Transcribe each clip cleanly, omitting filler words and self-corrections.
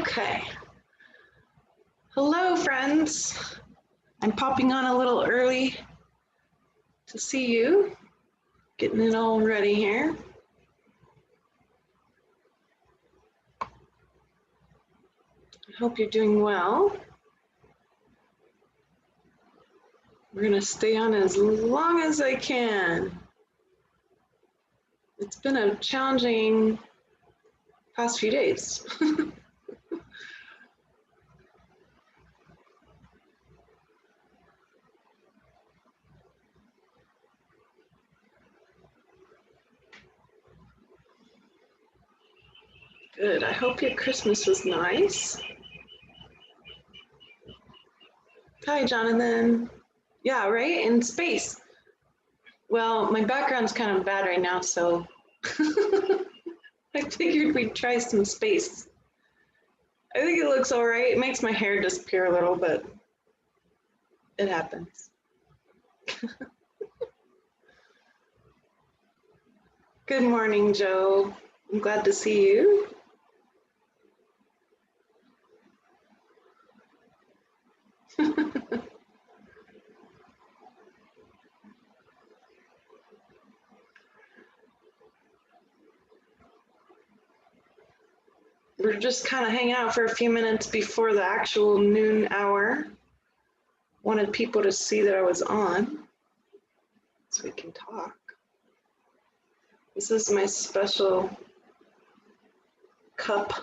Okay. Hello, friends. I'm popping on a little early to see you. Getting it all ready here. I hope you're doing well. We're going to stay on as long as I can. It's been a challenging past few days. Good. I hope your Christmas was nice. Hi, Jonathan. Yeah, right? In space. Well, my background's kind of bad right now, so I figured we'd try some space. I think it looks all right. It makes my hair disappear a little, but it happens. Good morning, Joe. I'm glad to see you. We're just kind of hanging out for a few minutes before the actual noon hour. Wanted people to see that I was on so we can talk. This is my special cup.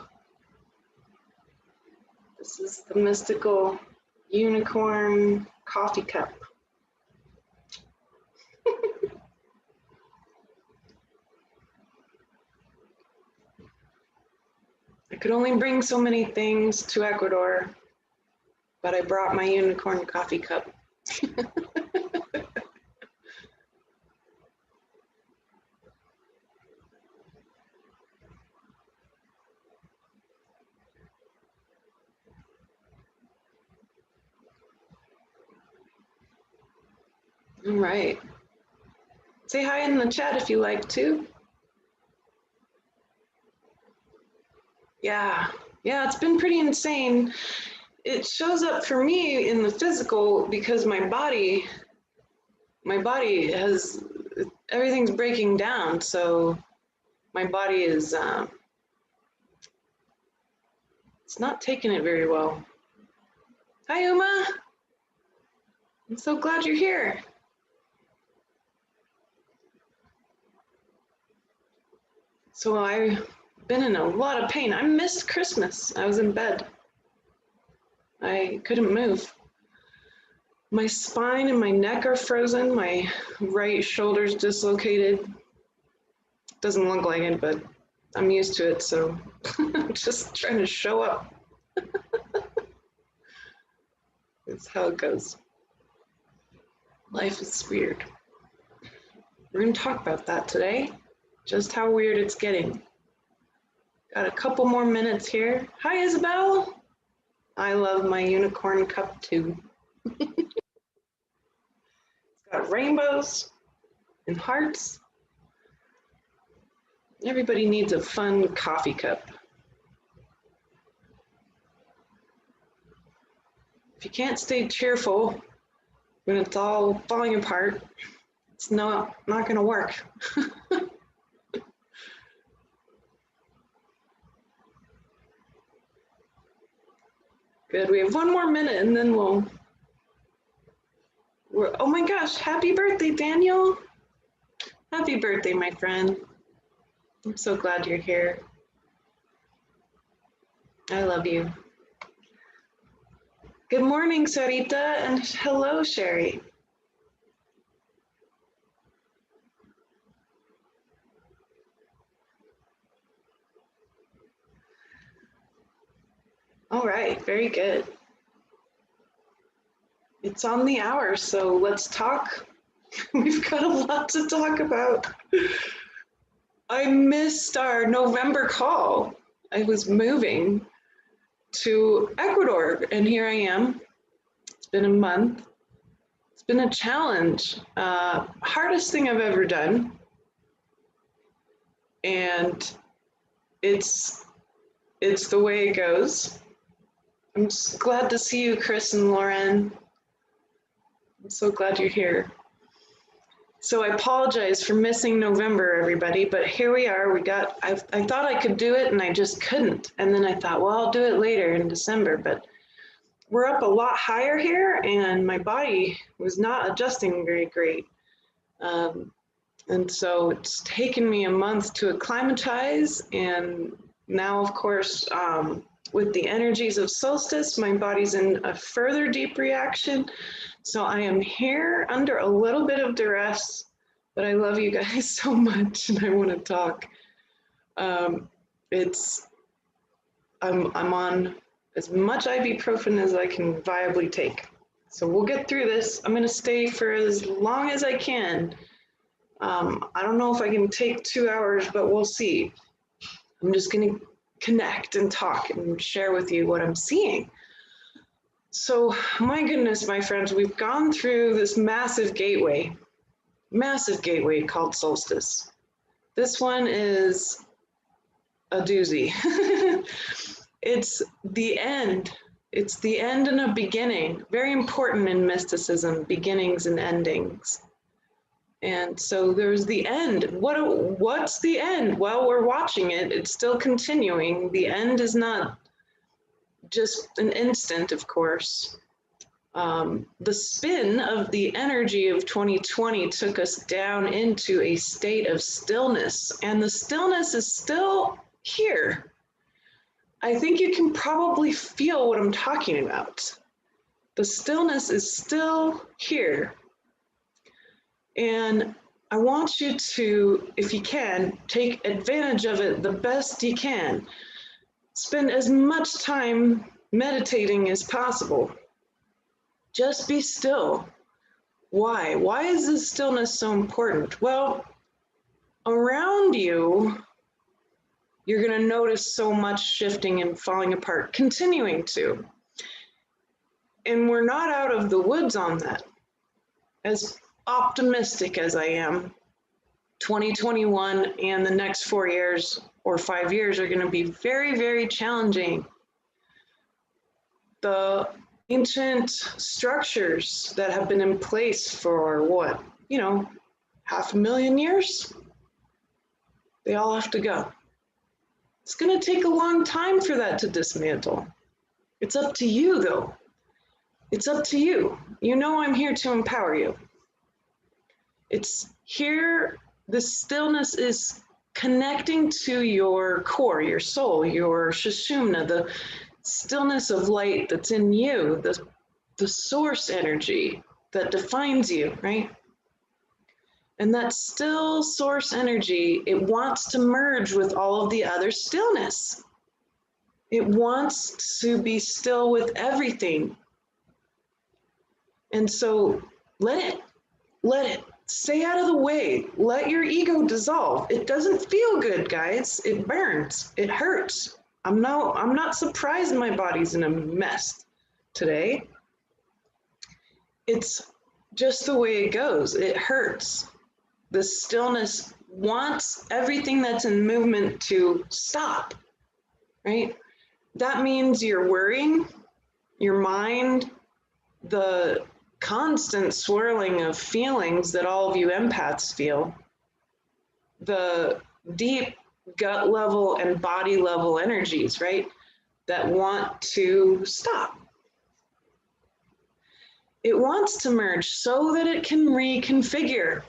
This is the mystical unicorn coffee cup. I could only bring so many things to Ecuador, but I brought my unicorn coffee cup. All right. Say hi in the chat if you like to. Yeah, it's been pretty insane. It shows up for me in the physical because my body has, everything's breaking down. So my body is, it's not taking it very well. Hi, Uma. I'm so glad you're here. So I've been in a lot of pain. I missed Christmas. I was in bed. I couldn't move. My spine and my neck are frozen. My right shoulder's dislocated. Doesn't look like it, but I'm used to it, so I'm just trying to show up. That's how it goes. Life is weird. We're going to talk about that today, just how weird it's getting. Got a couple more minutes here. Hi, Isabel. I love my unicorn cup too. It's got rainbows and hearts. Everybody needs a fun coffee cup. If you can't stay cheerful when it's all falling apart, it's not going to work. Good, we have one more minute and then we're, oh my gosh, happy birthday, Daniel. Happy birthday, my friend. I'm so glad you're here. I love you. Good morning, Sarita, and hello, Sherry. All right, very good. It's on the hour, so let's talk. We've got a lot to talk about. I missed our November call. I was moving to Ecuador, and here I am. It's been a month. It's been a challenge. Hardest thing I've ever done. And it's it's the way it goes. I'm just glad to see you, Chris and Lauren. I'm so glad you're here. So I apologize for missing November, everybody, but here we are. I thought I could do it and I just couldn't. And then I thought, well, I'll do it later in December, but we're up a lot higher here and my body was not adjusting very great. And so it's taken me a month to acclimatize. And now, of course, with the energies of solstice, my body's in a further deep reaction. So I am here under a little bit of duress, but I love you guys so much and I want to talk. I'm on as much ibuprofen as I can viably take. So we'll get through this. I'm going to stay for as long as I can. I don't know if I can take 2 hours, but we'll see. I'm just going to connect and talk and share with you what I'm seeing. So, my goodness, my friends, we've gone through this massive gateway called solstice. This one is a doozy. It's the end. It's the end and a beginning. Very important in mysticism, beginnings and endings. And so there's the end. What's the end? Well, we're watching it. It's still continuing. The end is not just an instant, of course. The spin of the energy of 2020 took us down into a state of stillness, and the stillness is still here. I think you can probably feel what I'm talking about. The stillness is still here. And I want you to, if you can, take advantage of it the best you can. Spend as much time meditating as possible. Just be still. Why? Why is this stillness so important? Well, around you, you're going to notice so much shifting and falling apart, continuing to. And we're not out of the woods on that. As optimistic as I am, 2021 and the next 4 years or 5 years are going to be very, very challenging. The ancient structures that have been in place for what, 500,000 years, they all have to go. It's going to take a long time for that to dismantle. It's up to you, though. It's up to you. You know I'm here to empower you. It's here, the stillness is connecting to your core, your soul, your Sushumna, the stillness of light that's in you, the source energy that defines you, right? And that still source energy, it wants to merge with all of the other stillness. It wants to be still with everything. And so let it. Stay out of the way. Let your ego dissolve. It doesn't feel good, guys. It burns. It hurts. I'm not surprised my body's in a mess today. It's just the way it goes. It hurts. The stillness wants everything that's in movement to stop, right? That means your worrying, your mind, the constant swirling of feelings that all of you empaths feel, the deep gut level and body level energies, right, that want to stop. It wants to merge so that it can reconfigure.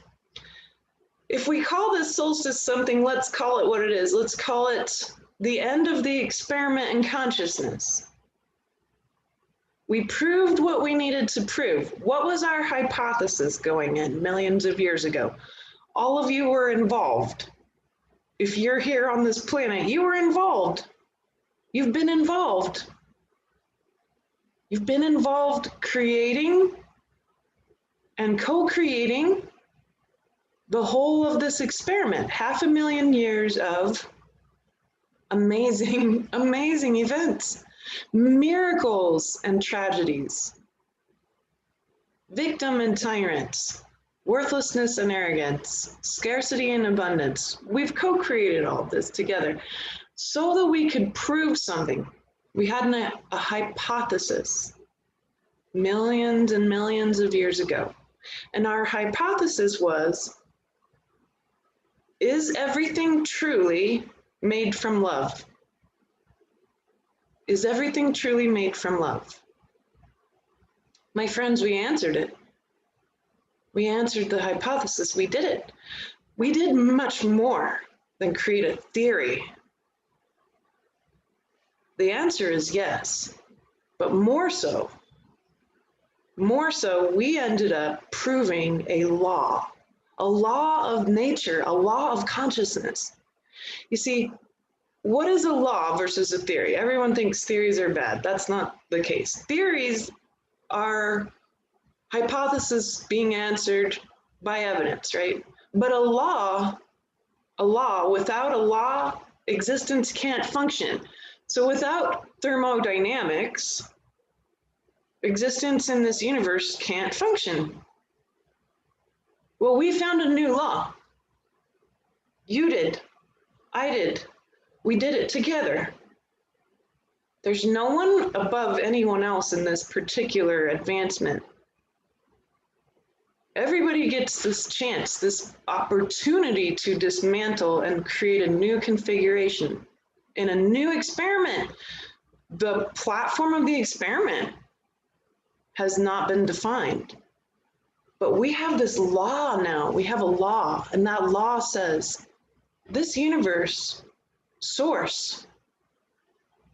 If we call this solstice something, let's call it what it is. Let's call it the end of the experiment in consciousness. We proved what we needed to prove. What was our hypothesis going in millions of years ago? All of you were involved. If you're here on this planet, you were involved. You've been involved. You've been involved creating and co-creating the whole of this experiment. 500,000 years of amazing, amazing events. Miracles and tragedies, victim and tyrants, worthlessness and arrogance, scarcity and abundance. We've co-created all of this together. so that we could prove something. We had a hypothesis millions and millions of years ago. And our hypothesis was, is everything truly made from love? Is everything truly made from love? My friends, we answered it. We answered the hypothesis. We did it. We did much more than create a theory. The answer is yes, but more so, we ended up proving a law of nature, a law of consciousness. You see, what is a law versus a theory? Everyone thinks theories are bad. That's not the case. Theories are hypotheses being answered by evidence, right? But a law, without a law, existence can't function. So without thermodynamics, existence in this universe can't function. Well, we found a new law. You did. I did. We did it together. There's no one above anyone else in this particular advancement. Everybody gets this chance, this opportunity to dismantle and create a new configuration in a new experiment. The platform of the experiment has not been defined. But we have this law now. We have a law, and that law says this universe source,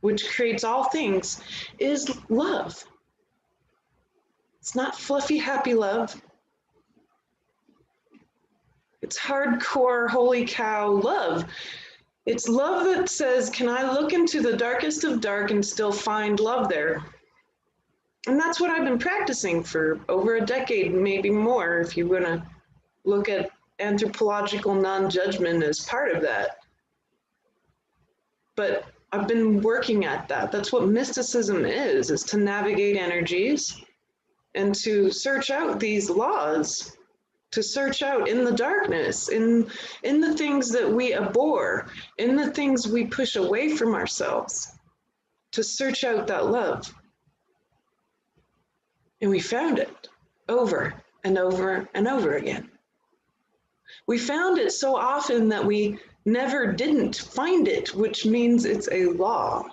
which creates all things, is love. It's not fluffy, happy love. It's hardcore, holy cow love. It's love that says, can I look into the darkest of dark and still find love there? And that's what I've been practicing for over a decade, maybe more, if you want to look at anthropological non-judgment as part of that. But I've been working at that. That's what mysticism is to navigate energies and to search out these laws, to search out in the darkness, in the things that we abhor, in the things we push away from ourselves, to search out that love. And we found it over and over and over again. We found it so often that we never didn't find it, which means it's a law.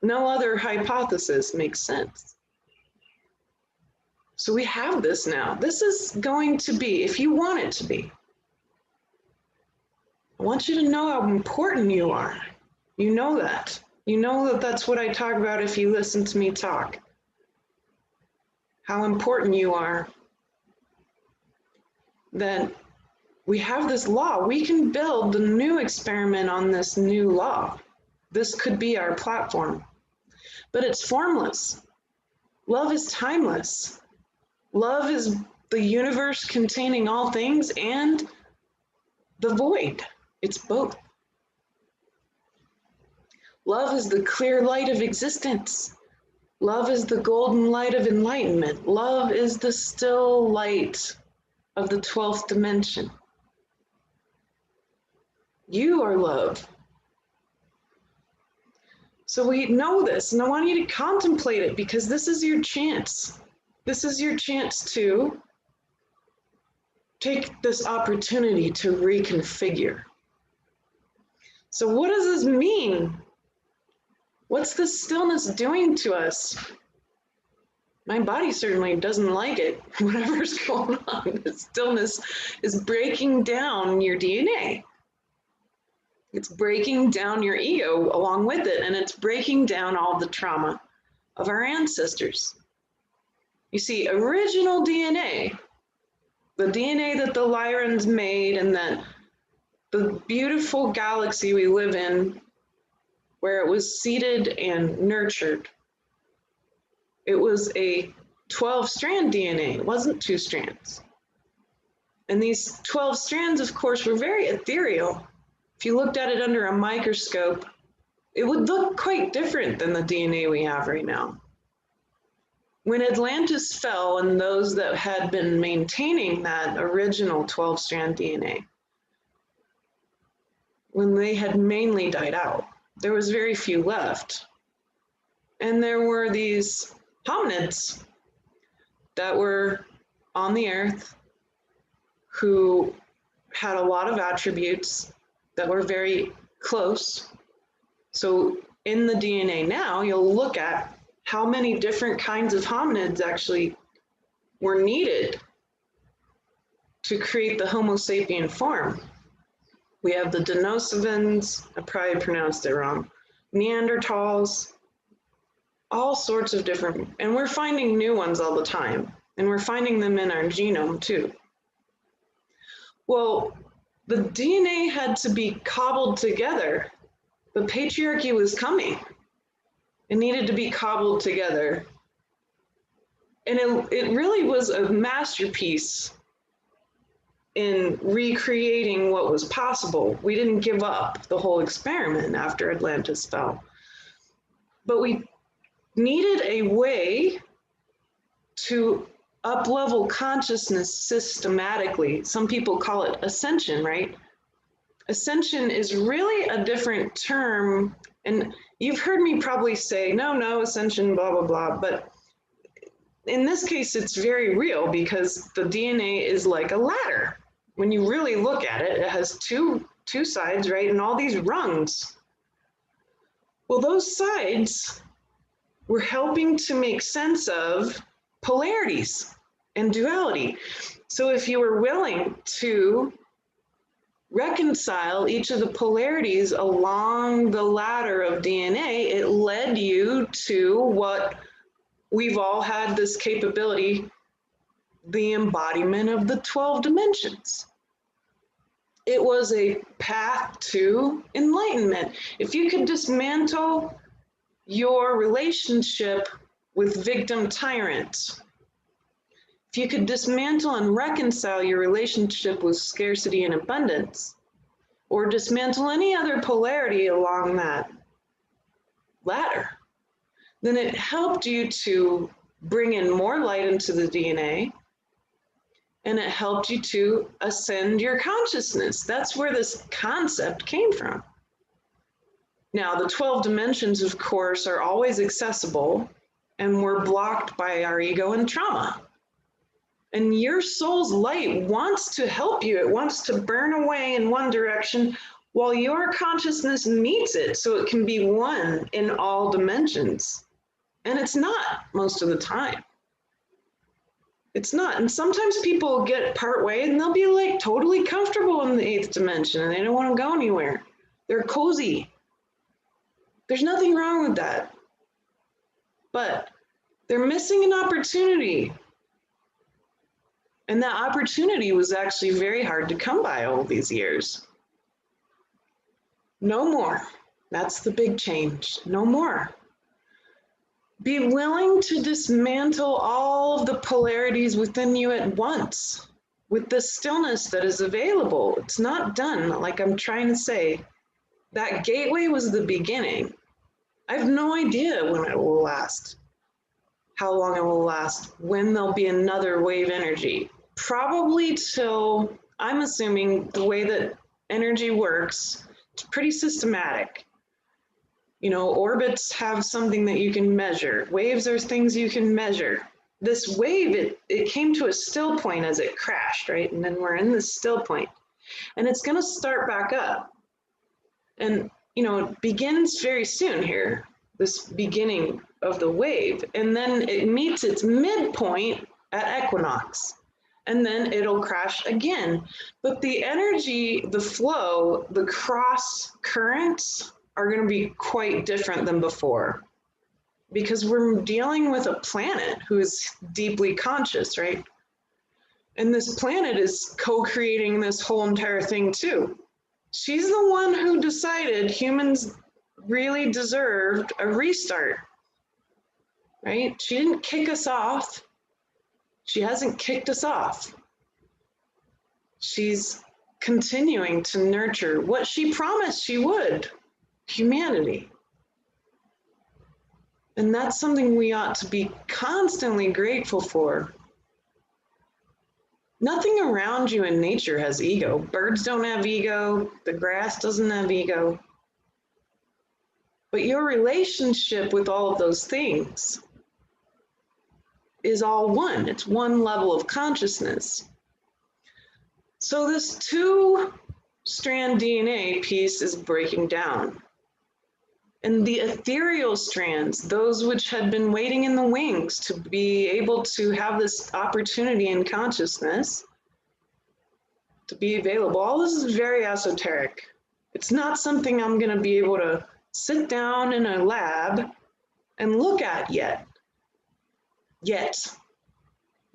No other hypothesis makes sense. So we have this now. This is going to be, if you want it to be, I want you to know how important you are. You know that. You know that that's what I talk about if you listen to me talk. How important you are. That we have this law. We can build a new experiment on this new law. This could be our platform. But it's formless. Love is timeless. Love is the universe containing all things and the void. It's both. Love is the clear light of existence. Love is the golden light of enlightenment. Love is the still light of the 12th dimension. You are love. So we know this, and I want you to contemplate it because this is your chance. This is your chance to take this opportunity to reconfigure. So what does this mean? What's this stillness doing to us? My body certainly doesn't like it. Whatever's going on, the stillness is breaking down your DNA. It's breaking down your ego along with it, and it's breaking down all the trauma of our ancestors. You see, original DNA, the DNA that the Lyrans made and that the beautiful galaxy we live in, where it was seeded and nurtured, it was a 12-strand DNA. It wasn't 2 strands. And these 12 strands, of course, were very ethereal. If you looked at it under a microscope, it would look quite different than the DNA we have right now. When Atlantis fell and those that had been maintaining that original 12-strand DNA, when they had mainly died out. There was very few left. And there were these hominids that were on the earth who had a lot of attributes that were very close. So in the DNA now, you'll look at how many different kinds of hominids actually were needed to create the Homo sapien form. We have the Denisovans, I probably pronounced it wrong, Neanderthals, all sorts of different, and we're finding new ones all the time, and we're finding them in our genome too. Well, the DNA had to be cobbled together. The patriarchy was coming. It needed to be cobbled together. And it really was a masterpiece in recreating what was possible. We didn't give up the whole experiment after Atlantis fell. But we needed a way to up-level consciousness systematically. Some people call it ascension, right? Ascension is really a different term, and you've heard me probably say, no, ascension, blah, blah, blah, but in this case, it's very real because the DNA is like a ladder. When you really look at it, it has two sides, right? And all these rungs. Well, those sides were helping to make sense of polarities and duality. So if you were willing to reconcile each of the polarities along the ladder of DNA, it led you to what we've all had this capability, the embodiment of the 12 dimensions. It was a path to enlightenment. If you could dismantle your relationship with victim tyrant, if you could dismantle and reconcile your relationship with scarcity and abundance, or dismantle any other polarity along that ladder, then it helped you to bring in more light into the DNA, and it helped you to ascend your consciousness. That's where this concept came from. Now, the 12 dimensions, of course, are always accessible, and we're blocked by our ego and trauma. And your soul's light wants to help you. It wants to burn away in one direction while your consciousness meets it so it can be one in all dimensions. And it's not most of the time. It's not. And sometimes people get part way and they'll be like totally comfortable in the 8th dimension and they don't want to go anywhere. They're cozy. There's nothing wrong with that. But they're missing an opportunity. And that opportunity was actually very hard to come by all these years. No more. That's the big change. No more. Be willing to dismantle all of the polarities within you at once with the stillness that is available. It's not done, like I'm trying to say. That gateway was the beginning. I have no idea when it will last, how long it will last, when there'll be another wave energy. Probably till, I'm assuming the way that energy works, it's pretty systematic. You know, orbits have something that you can measure. Waves are things you can measure. This wave, it came to a still point as it crashed, right? And then we're in this still point. And it's gonna start back up. And, you know, it begins very soon here, this beginning of the wave. And then it meets its midpoint at equinox. And then it'll crash again. But the energy, the flow, the cross currents are going to be quite different than before because we're dealing with a planet who is deeply conscious, right? And this planet is co-creating this whole entire thing too. She's the one who decided humans really deserved a restart, right? She didn't kick us off. She hasn't kicked us off. She's continuing to nurture what she promised she would, humanity. And that's something we ought to be constantly grateful for. Nothing around you in nature has ego. Birds don't have ego. The grass doesn't have ego. But your relationship with all of those things is all one. It's one level of consciousness. So this two-strand DNA piece is breaking down. And the ethereal strands, those which had been waiting in the wings to be able to have this opportunity in consciousness, to be available, all this is very esoteric. It's not something I'm going to be able to sit down in a lab and look at yet,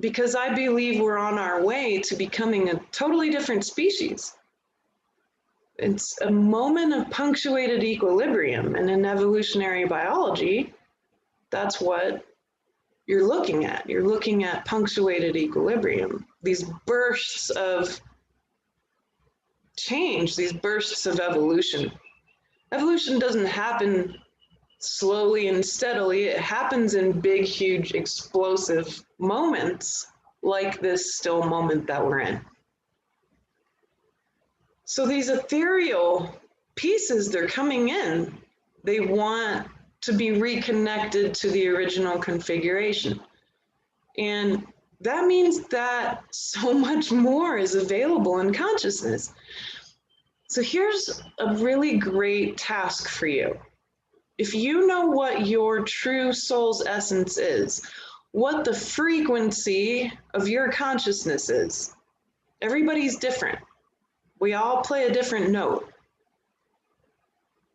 because I believe we're on our way to becoming a totally different species. It's a moment of punctuated equilibrium, and in evolutionary biology, that's what you're looking at. You're looking at punctuated equilibrium, these bursts of change, these bursts of evolution. Evolution doesn't happen slowly and steadily. It happens in big, huge, explosive moments like this still moment that we're in. So these ethereal pieces, they're coming in. They want to be reconnected to the original configuration. And that means that so much more is available in consciousness. So here's a really great task for you. If you know what your true soul's essence is, what the frequency of your consciousness is, everybody's different. We all play a different note.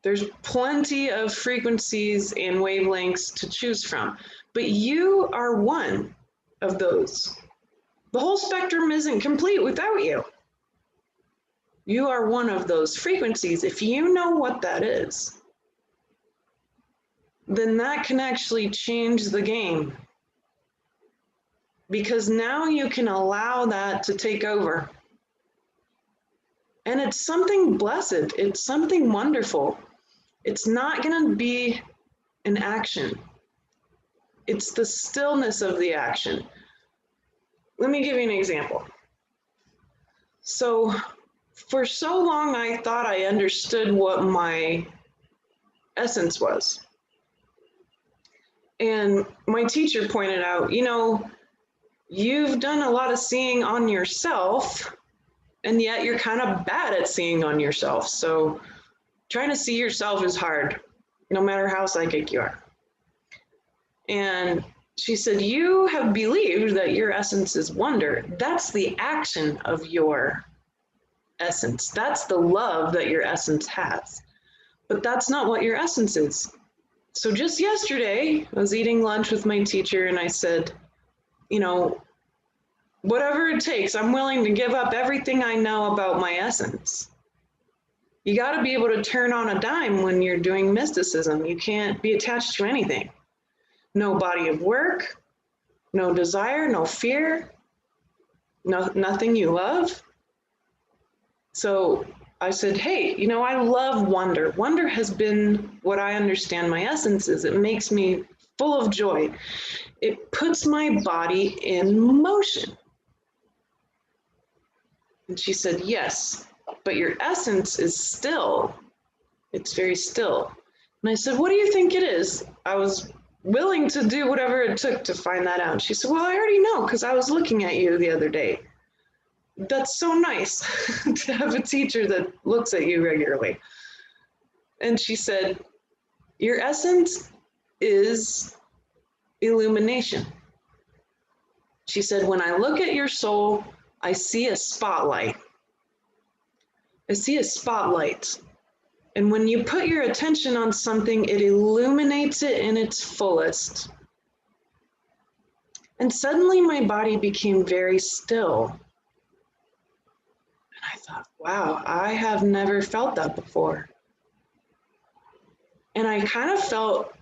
There's plenty of frequencies and wavelengths to choose from, but you are one of those. The whole spectrum isn't complete without you. You are one of those frequencies. If you know what that is, then that can actually change the game, because now you can allow that to take over. And it's something blessed. It's something wonderful. It's not going to be an action. It's the stillness of the action. Let me give you an example. So for so long, I thought I understood what my essence was. And my teacher pointed out, you know, you've done a lot of seeing on yourself, and yet you're kind of bad at seeing on yourself. So trying to see yourself is hard, no matter how psychic you are. And she said, you have believed that your essence is wonder. That's the action of your essence. That's the love that your essence has. But that's not what your essence is. So just yesterday, I was eating lunch with my teacher, and I said, you know, whatever it takes, I'm willing to give up everything I know about my essence. You got to be able to turn on a dime when you're doing mysticism. You can't be attached to anything. No body of work, no desire, no fear, nothing you love. So I said, hey, you know, I love wonder. Wonder has been what I understand my essence is. It makes me full of joy. It puts my body in motion. And she said, yes, but your essence is still. It's very still. And I said, what do you think it is? I was willing to do whatever it took to find that out. She said, well, I already know, because I was looking at you the other day. That's so nice to have a teacher that looks at you regularly. And she said, your essence is illumination. She said, when I look at your soul, I see a spotlight. I see a spotlight. And when you put your attention on something, it illuminates it in its fullest. And suddenly my body became very still. And I thought, wow, I have never felt that before. And I kind of felt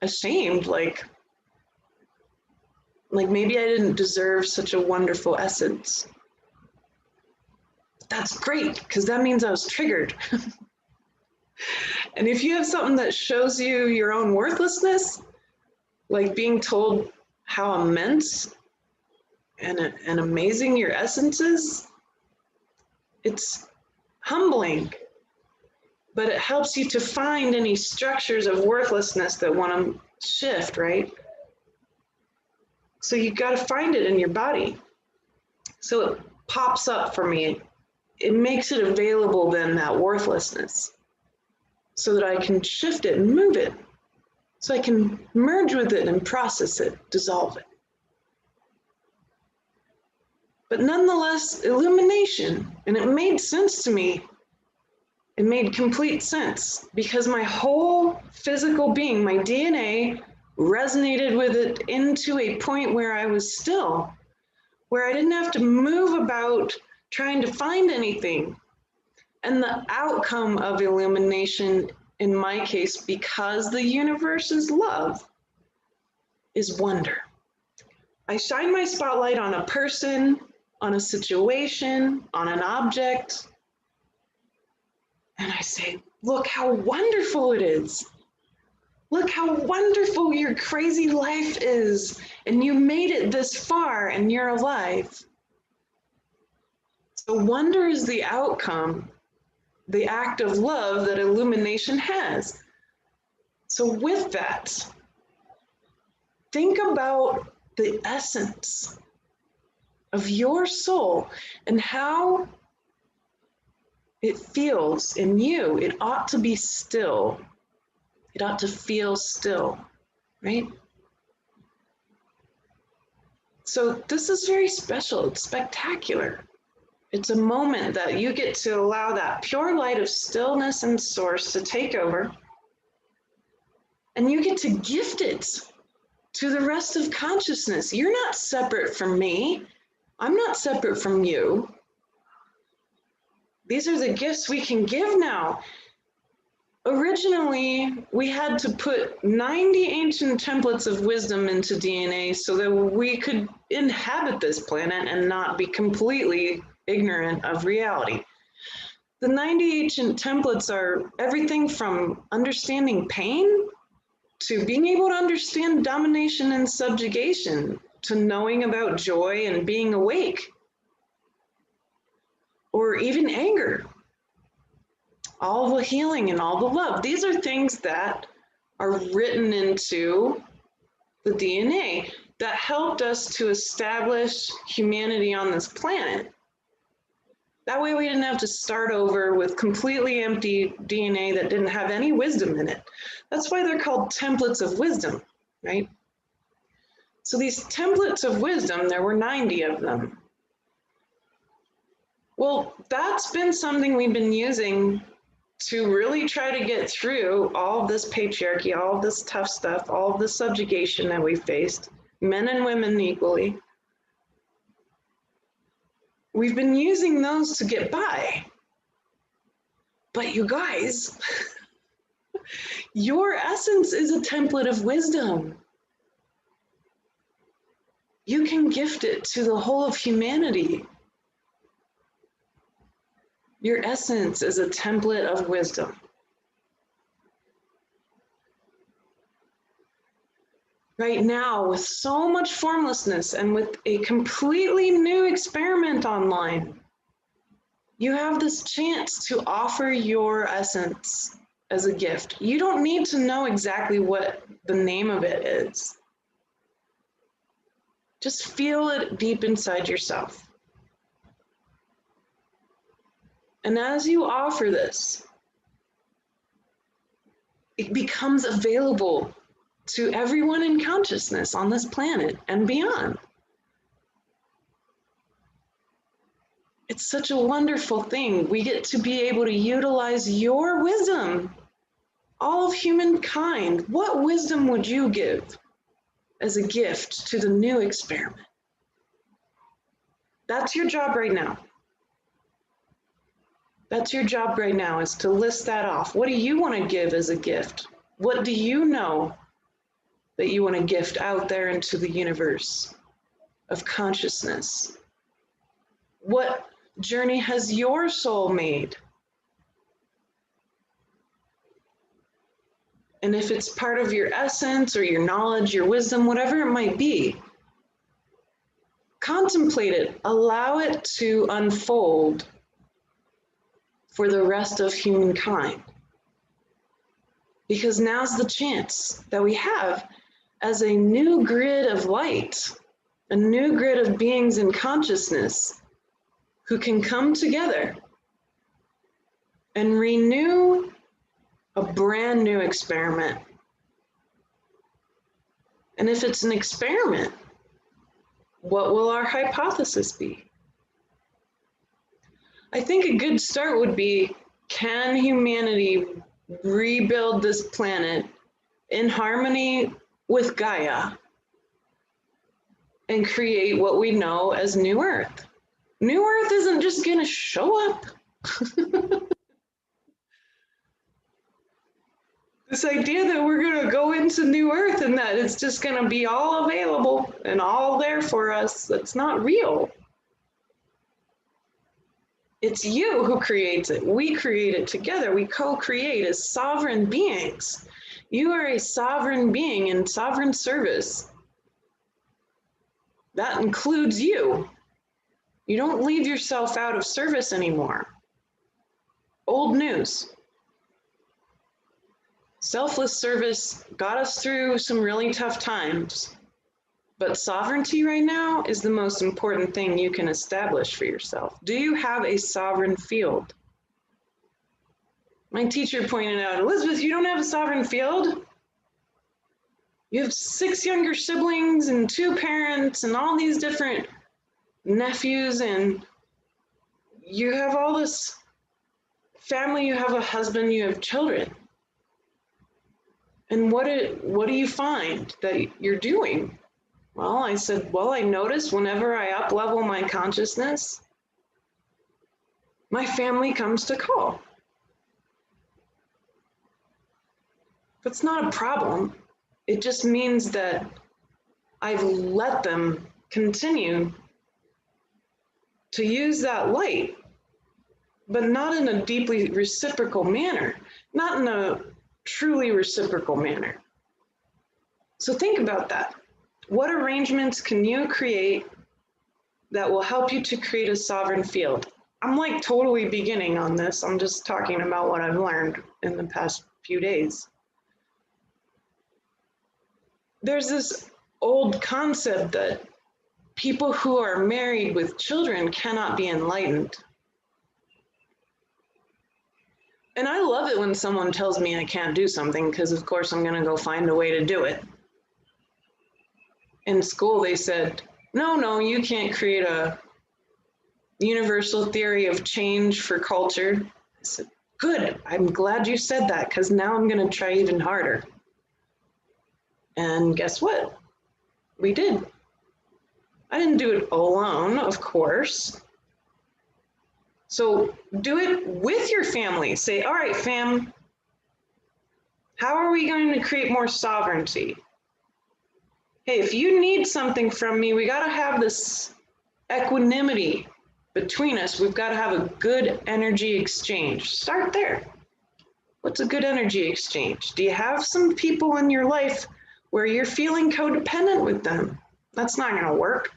ashamed, like maybe I didn't deserve such a wonderful essence. That's great, because that means I was triggered. And if you have something that shows you your own worthlessness, like being told how immense and amazing your essence is, it's humbling, but it helps you to find any structures of worthlessness that want to shift, right? So you got to find it in your body. So it pops up for me. It makes it available then, that worthlessness, so that I can shift it and move it. So I can merge with it and process it, dissolve it. But nonetheless, illumination, and it made sense to me. It made complete sense because my whole physical being, my DNA, resonated with it into a point where I was still, where I didn't have to move about trying to find anything. And the outcome of illumination, in my case, because the universe is love, is wonder. I shine my spotlight on a person, on a situation, on an object, and I say, look how wonderful it is. Look how wonderful your crazy life is, and you made it this far and you're alive. So wonder is the outcome, the act of love that illumination has. So with that, think about the essence of your soul and how it feels in you. It ought to be still. It ought to feel still, right? So this is very special. It's spectacular. It's a moment that you get to allow that pure light of stillness and source to take over, and you get to gift it to the rest of consciousness. You're not separate from me. I'm not separate from you. These are the gifts we can give now. Originally, we had to put 90 ancient templates of wisdom into DNA so that we could inhabit this planet and not be completely ignorant of reality. The 90 ancient templates are everything from understanding pain to being able to understand domination and subjugation, to knowing about joy and being awake, or even anger. All the healing and all the love. These are things that are written into the DNA that helped us to establish humanity on this planet. That way we didn't have to start over with completely empty DNA that didn't have any wisdom in it. That's why they're called templates of wisdom, right? So these templates of wisdom, there were 90 of them. Well, that's been something we've been using to really try to get through all of this patriarchy, all of this tough stuff, all of the subjugation that we faced, men and women equally. We've been using those to get by. But you guys, your essence is a template of wisdom. You can gift it to the whole of humanity. Your essence is a template of wisdom. Right now, with so much formlessness and with a completely new experiment online, you have this chance to offer your essence as a gift. You don't need to know exactly what the name of it is. Just feel it deep inside yourself. And as you offer this, it becomes available to everyone in consciousness on this planet and beyond. It's such a wonderful thing. We get to be able to utilize your wisdom, all of humankind. What wisdom would you give as a gift to the new experiment? That's your job right now. That's your job right now, is to list that off. What do you want to give as a gift? What do you know that you want to gift out there into the universe of consciousness? What journey has your soul made? And if it's part of your essence or your knowledge, your wisdom, whatever it might be, Contemplate it, allow it to unfold for the rest of humankind. Because now's the chance that we have as a new grid of light, a new grid of beings in consciousness who can come together and renew a brand new experiment. And if it's an experiment, what will our hypothesis be? I think a good start would be, can humanity rebuild this planet in harmony with Gaia and create what we know as New Earth? New Earth isn't just going to show up. This idea that we're going to go into New Earth and that it's just going to be all available and all there for us, that's not real. It's you who creates it. We create it together. We co-create as sovereign beings. You are a sovereign being in sovereign service. That includes you. You don't leave yourself out of service anymore. Old news. Selfless service got us through some really tough times, but sovereignty right now is the most important thing you can establish for yourself. Do you have a sovereign field? My teacher pointed out, Elizabeth, you don't have a sovereign field? You have 6 younger siblings and 2 parents and all these different nephews, and you have all this family, you have a husband, you have children. And what do you find that you're doing? Well, I said, well, I notice whenever I up-level my consciousness, my family comes to call. That's not a problem. It just means that I've let them continue to use that light, but not in a deeply reciprocal manner, not in a truly reciprocal manner. So think about that. What arrangements can you create that will help you to create a sovereign field? I'm like totally beginning on this. I'm just talking about what I've learned in the past few days. There's this old concept that people who are married with children cannot be enlightened. And I love it when someone tells me I can't do something, because of course I'm going to go find a way to do it. In school, they said, no, you can't create a universal theory of change for culture. I said, good, I'm glad you said that, because now I'm going to try even harder. And guess what? We did. I didn't do it alone, of course. So do it with your family. Say, all right, fam, how are we going to create more sovereignty? Hey, if you need something from me, we got to have this equanimity between us. We've got to have a good energy exchange. Start there. What's a good energy exchange? Do you have some people in your life where you're feeling codependent with them? That's not going to work.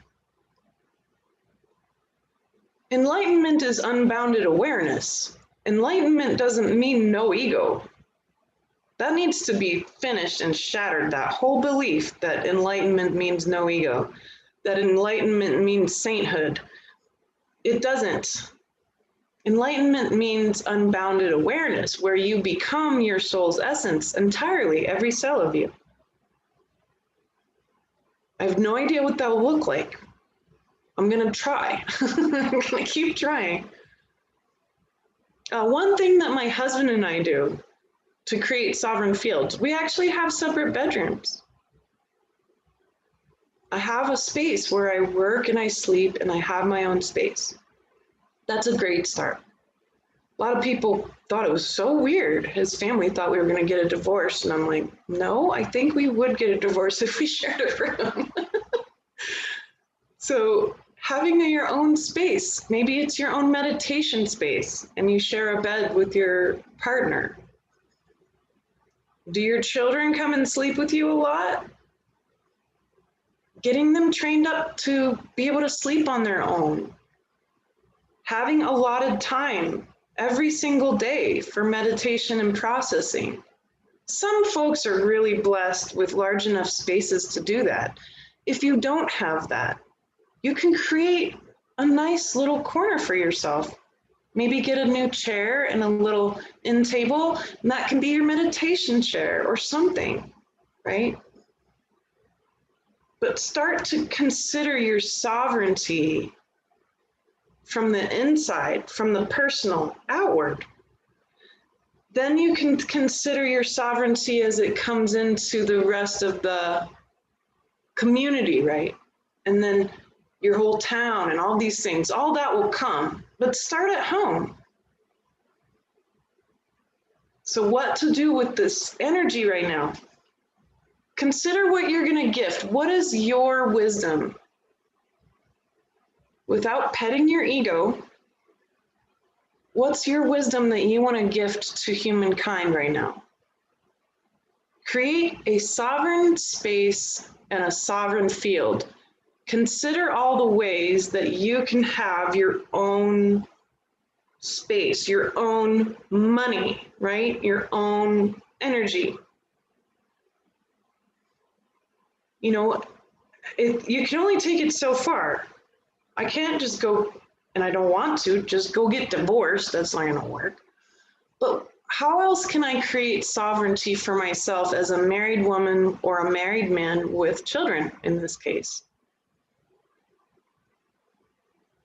Enlightenment is unbounded awareness. Enlightenment doesn't mean no ego. That needs to be finished and shattered, that whole belief that enlightenment means no ego, that enlightenment means sainthood. It doesn't. Enlightenment means unbounded awareness, where you become your soul's essence entirely, every cell of you. I have no idea what that will look like. I'm going to try. I'm going to keep trying. One thing that my husband and I do to create sovereign fields, we actually have separate bedrooms. I have a space where I work and I sleep and I have my own space. That's a great start. A lot of people thought it was so weird. His family thought we were going to get a divorce. And I'm like, no, I think we would get a divorce if we shared a room. So having your own space, maybe it's your own meditation space and you share a bed with your partner. Do your children come and sleep with you a lot? getting them trained up to be able to sleep on their own, having allotted time every single day for meditation and processing. Some folks are really blessed with large enough spaces to do that. If you don't have that, you can create a nice little corner for yourself. Maybe get a new chair and a little end table, and that can be your meditation chair or something, right? But start to consider your sovereignty from the inside, from the personal outward. Then you can consider your sovereignty as it comes into the rest of the community, right? And then your whole town and all these things, all that will come. But start at home. So what to do with this energy right now? Consider what you're going to gift. What is your wisdom? Without petting your ego, what's your wisdom that you want to gift to humankind right now? Create a sovereign space and a sovereign field. Consider all the ways that you can have your own space, your own money, right? Your own energy. You know, you can only take it so far. I can't just go, and I don't want to, just go get divorced. That's not going to work. But how else can I create sovereignty for myself as a married woman or a married man with children in this case?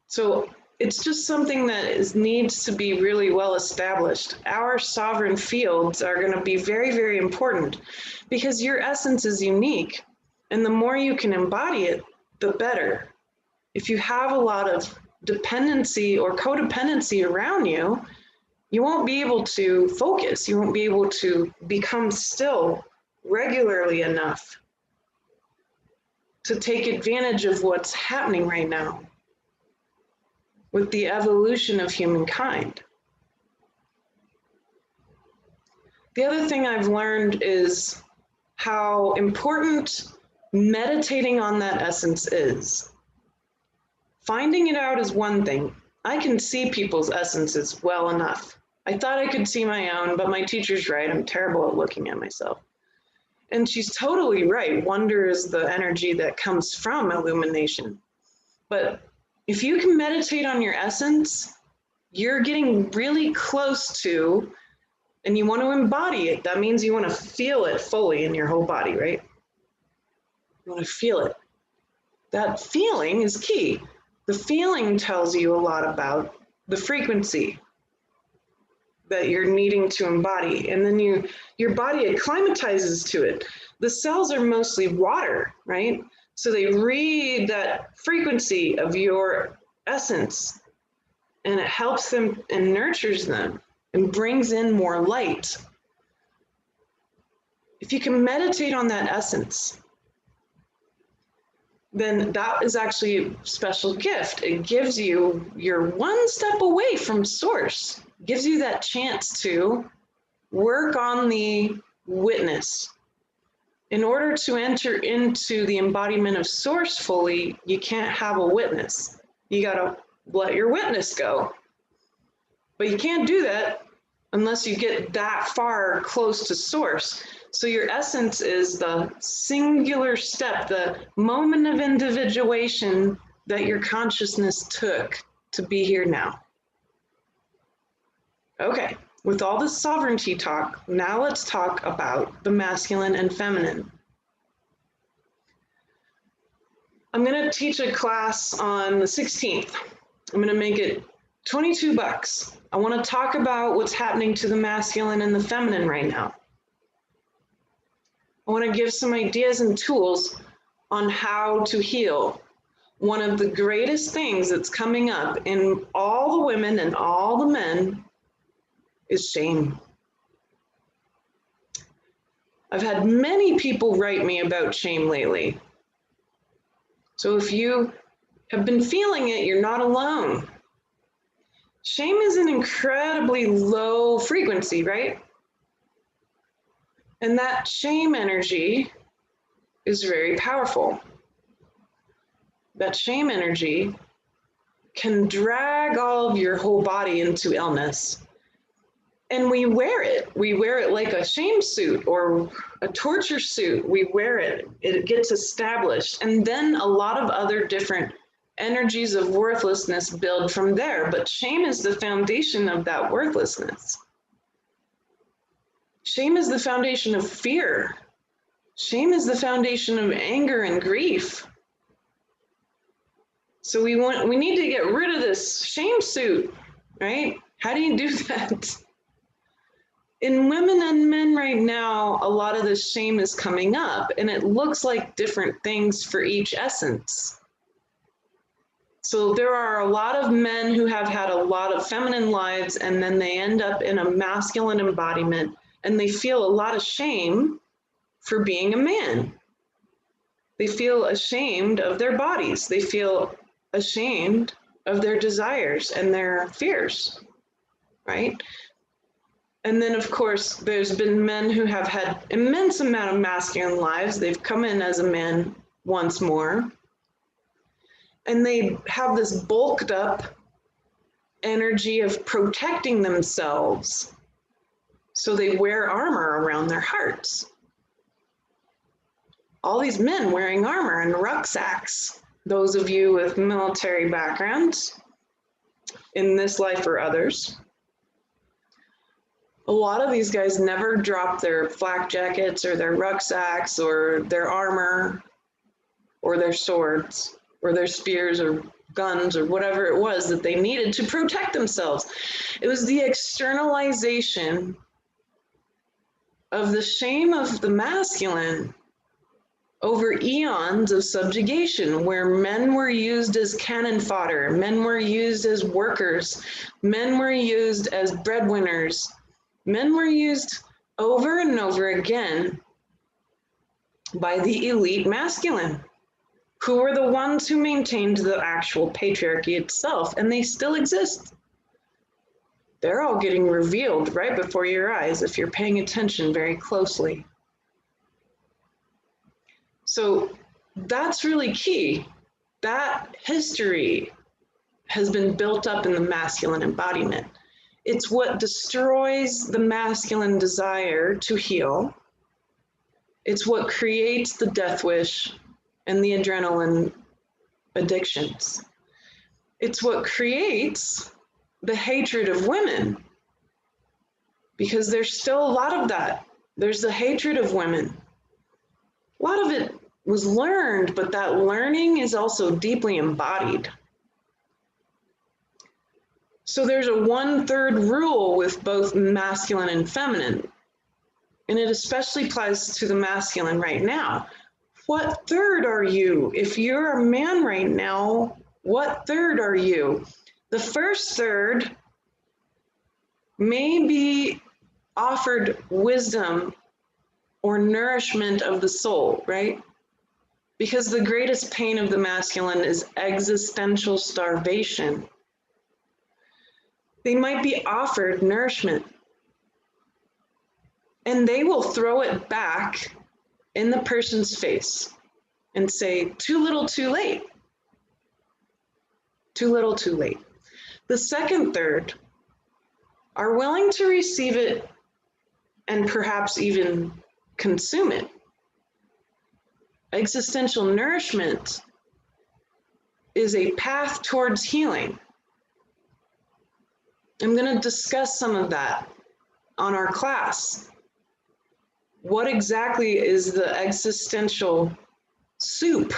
So it's just something that needs to be really well established. Our sovereign fields are going to be very, very important because your essence is unique. And the more you can embody it, the better. If you have a lot of dependency or codependency around you, you won't be able to focus. You won't be able to become still regularly enough to take advantage of what's happening right now with the evolution of humankind. The other thing I've learned is how important meditating on that essence is. Finding it out is one thing. I can see people's essences well enough. I thought I could see my own, but my teacher's right. I'm terrible at looking at myself. And she's totally right. Wonder is the energy that comes from illumination. But if you can meditate on your essence, you're getting really close to, and you want to embody it. That means you want to feel it fully in your whole body, right? You want to feel it. That feeling is key. The feeling tells you a lot about the frequency that you're needing to embody. And then your body acclimatizes to it. The cells are mostly water, right? So they read that frequency of your essence, and it helps them and nurtures them and brings in more light. If you can meditate on that essence, then that is actually a special gift. It gives you, you're one step away from source, gives you that chance to work on the witness. In order to enter into the embodiment of source fully, you can't have a witness. You gotta let your witness go. But you can't do that unless you get that far close to source. So your essence is the singular step, the moment of individuation that your consciousness took to be here now. Okay, with all this sovereignty talk, now let's talk about the masculine and feminine. I'm gonna teach a class on the 16th. I'm gonna make it $22. I wanna talk about what's happening to the masculine and the feminine right now. I want to give some ideas and tools on how to heal. One of the greatest things that's coming up in all the women and all the men is shame. I've had many people write me about shame lately. So if you have been feeling it, you're not alone. Shame is an incredibly low frequency, right? And that shame energy is very powerful. that shame energy can drag all of your whole body into illness. And we wear it. We wear it like a shame suit or a torture suit. We wear it. It gets established. And then a lot of other different energies of worthlessness build from there. But shame is the foundation of that worthlessness. Shame is the foundation of fear. Shame is the foundation of anger and grief. So we need to get rid of this shame suit, right? How do you do that? In women and men right now, a lot of this shame is coming up, and it looks like different things for each essence. So there are a lot of men who have had a lot of feminine lives, and then they end up in a masculine embodiment, and they feel a lot of shame for being a man. They feel ashamed of their bodies. They feel ashamed of their desires and their fears, right? And then, of course, there's been men who have had immense amount of masculine lives. They've come in as a man once more, and they have this bulked up energy of protecting themselves. So they wear armor around their hearts. All these men wearing armor and rucksacks. Those of you with military backgrounds in this life or others. A lot of these guys never drop their flak jackets or their rucksacks or their armor or their swords or their spears or guns or whatever it was that they needed to protect themselves. It was the externalization of the shame of the masculine over eons of subjugation, where men were used as cannon fodder, men were used as workers, men were used as breadwinners, men were used over and over again by the elite masculine, who were the ones who maintained the actual patriarchy itself, and they still exist. They're all getting revealed right before your eyes if you're paying attention very closely. So that's really key. That history has been built up in the masculine embodiment. It's what destroys the masculine desire to heal. It's what creates the death wish and the adrenaline addictions. It's what creates the hatred of women, because there's still a lot of that. There's the hatred of women. A lot of it was learned, but that learning is also deeply embodied. So there's a 1/3 rule with both masculine and feminine, and it especially applies to the masculine right now. What third are you? If you're a man right now, what third are you? The first third may be offered wisdom or nourishment of the soul, right? Because the greatest pain of the masculine is existential starvation. They might be offered nourishment, and they will throw it back in the person's face and say, too little, too late. Too little, too late. The second third are willing to receive it and perhaps even consume it. Existential nourishment is a path towards healing. I'm going to discuss some of that on our class. What exactly is the existential soup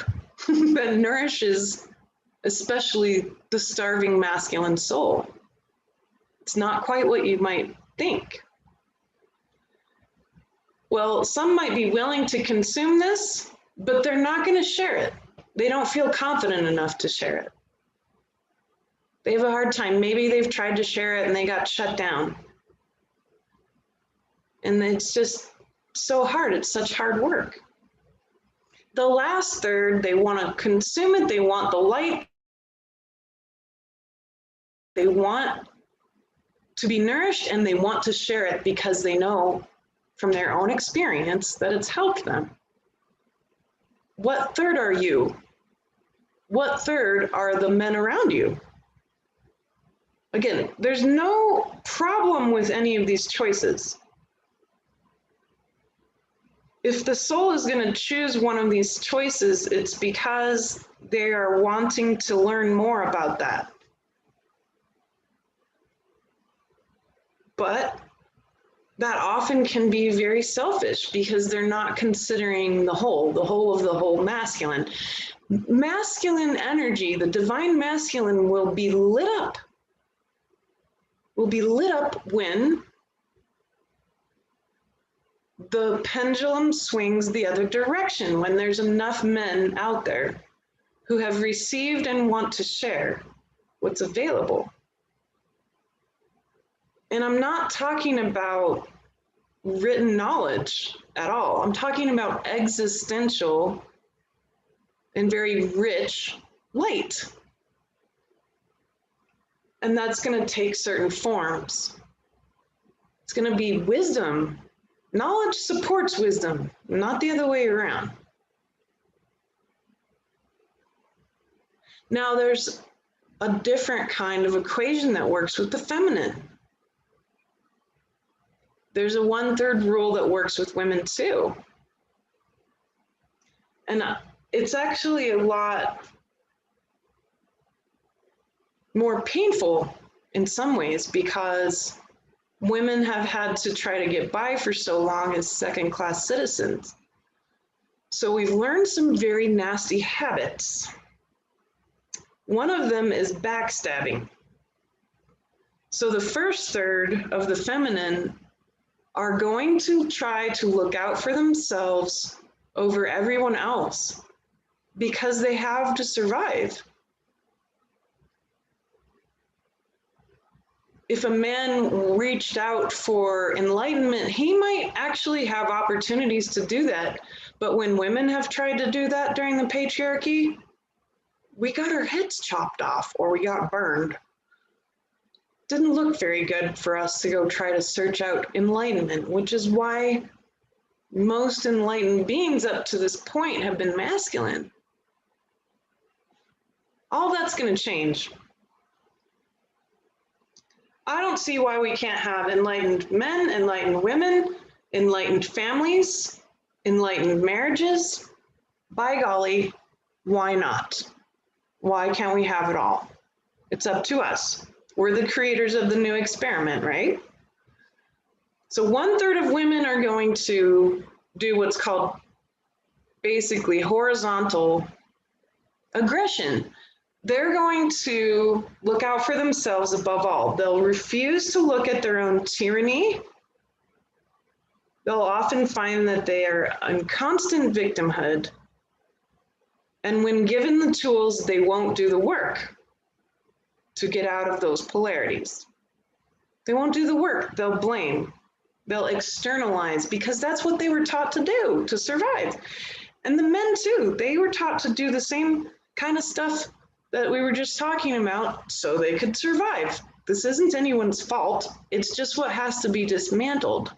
that nourishes especially the starving masculine soul? It's not quite what you might think. Well, some might be willing to consume this, but they're not going to share it. They don't feel confident enough to share it. They have a hard time. Maybe they've tried to share it and they got shut down. And it's just so hard. It's such hard work. The last third, they want to consume it. They want the light. They want to be nourished, and they want to share it because they know from their own experience that it's helped them. What third are you? what third are the men around you? Again, there's no problem with any of these choices. If the soul is going to choose one of these choices, it's because they are wanting to learn more about that. But that often can be very selfish because they're not considering the whole of the whole masculine. Masculine energy, the divine masculine, will be lit up when the pendulum swings the other direction, when there's enough men out there who have received and want to share what's available. And I'm not talking about written knowledge at all. I'm talking about existential and very rich light. And that's going to take certain forms. It's going to be wisdom. Knowledge supports wisdom, not the other way around. Now, there's a different kind of equation that works with the feminine. There's a 1/3 rule that works with women too. And it's actually a lot more painful in some ways because women have had to try to get by for so long as second-class citizens. So we've learned some very nasty habits. One of them is backstabbing. So the first third of the feminine are going to try to look out for themselves over everyone else because they have to survive. If a man reached out for enlightenment, he might actually have opportunities to do that. But when women have tried to do that during the patriarchy, we got our heads chopped off or we got burned. Didn't look very good for us to go try to search out enlightenment, which is why most enlightened beings up to this point have been masculine. All that's going to change. I don't see why we can't have enlightened men, enlightened women, enlightened families, enlightened marriages. By golly, why not? Why can't we have it all? It's up to us. We're the creators of the new experiment, right? So 1/3 of women are going to do what's called basically horizontal aggression. They're going to look out for themselves above all. They'll refuse to look at their own tyranny. They'll often find that they are in constant victimhood. And when given the tools, they won't do the work to get out of those polarities. They won't do the work. They'll blame. They'll externalize because that's what they were taught to do to survive. And the men too, they were taught to do the same kind of stuff that we were just talking about so they could survive. This isn't anyone's fault. It's just what has to be dismantled.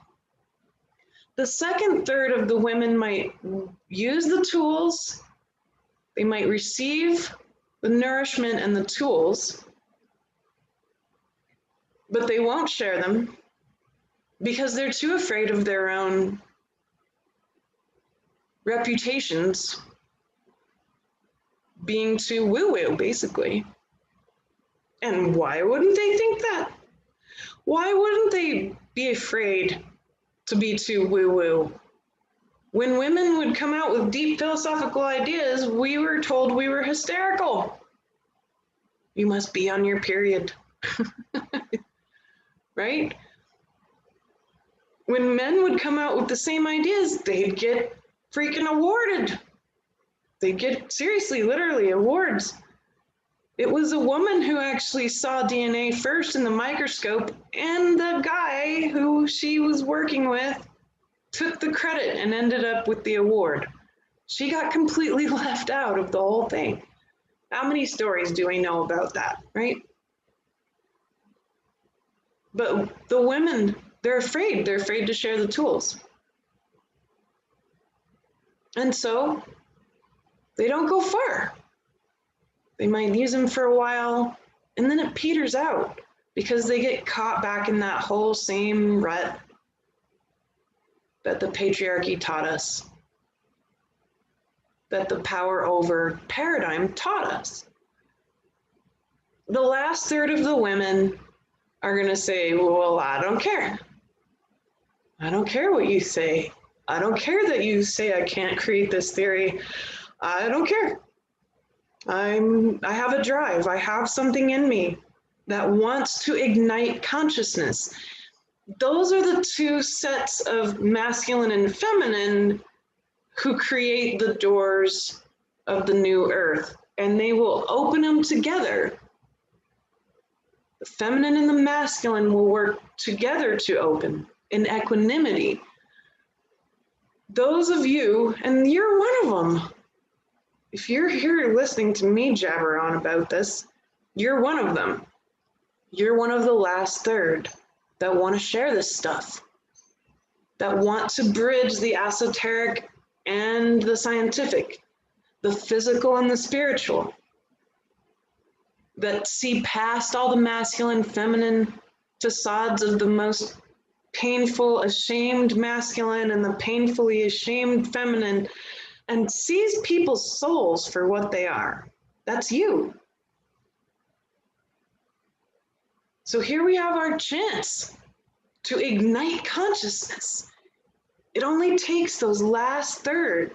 The second third of the women might use the tools. They might receive the nourishment and the tools, but they won't share them because they're too afraid of their own reputations being too woo-woo, basically. And why wouldn't they think that? Why wouldn't they be afraid to be too woo-woo? When women would come out with deep philosophical ideas, we were told we were hysterical. You must be on your period. Right? When men would come out with the same ideas, they'd get freaking awarded. They'd get, seriously, literally, awards. It was a woman who actually saw DNA first in the microscope, and the guy who she was working with took the credit and ended up with the award. She got completely left out of the whole thing. How many stories do we know about that, right? But the women, they're afraid. They're afraid to share the tools. And so they don't go far. They might use them for a while, and then it peters out because they get caught back in that whole same rut that the patriarchy taught us, that the power over paradigm taught us. The last third of the women are going to say, well, I don't care. I don't care what you say. I don't care that you say I can't create this theory. I don't care. I have a drive. I have something in me that wants to ignite consciousness. Those are the two sets of masculine and feminine who create the doors of the new earth, and they will open them together. The feminine and the masculine will work together to open in equanimity. Those of you, and you're one of them, if you're here listening to me jabber on about this, you're one of them. You're one of the last third that want to share this stuff, that want to bridge the esoteric and the scientific, the physical and the spiritual, that see past all the masculine, feminine facades of the most painful, ashamed masculine and the painfully ashamed feminine, and sees people's souls for what they are. That's you. So here we have our chance to ignite consciousness. It only takes those last third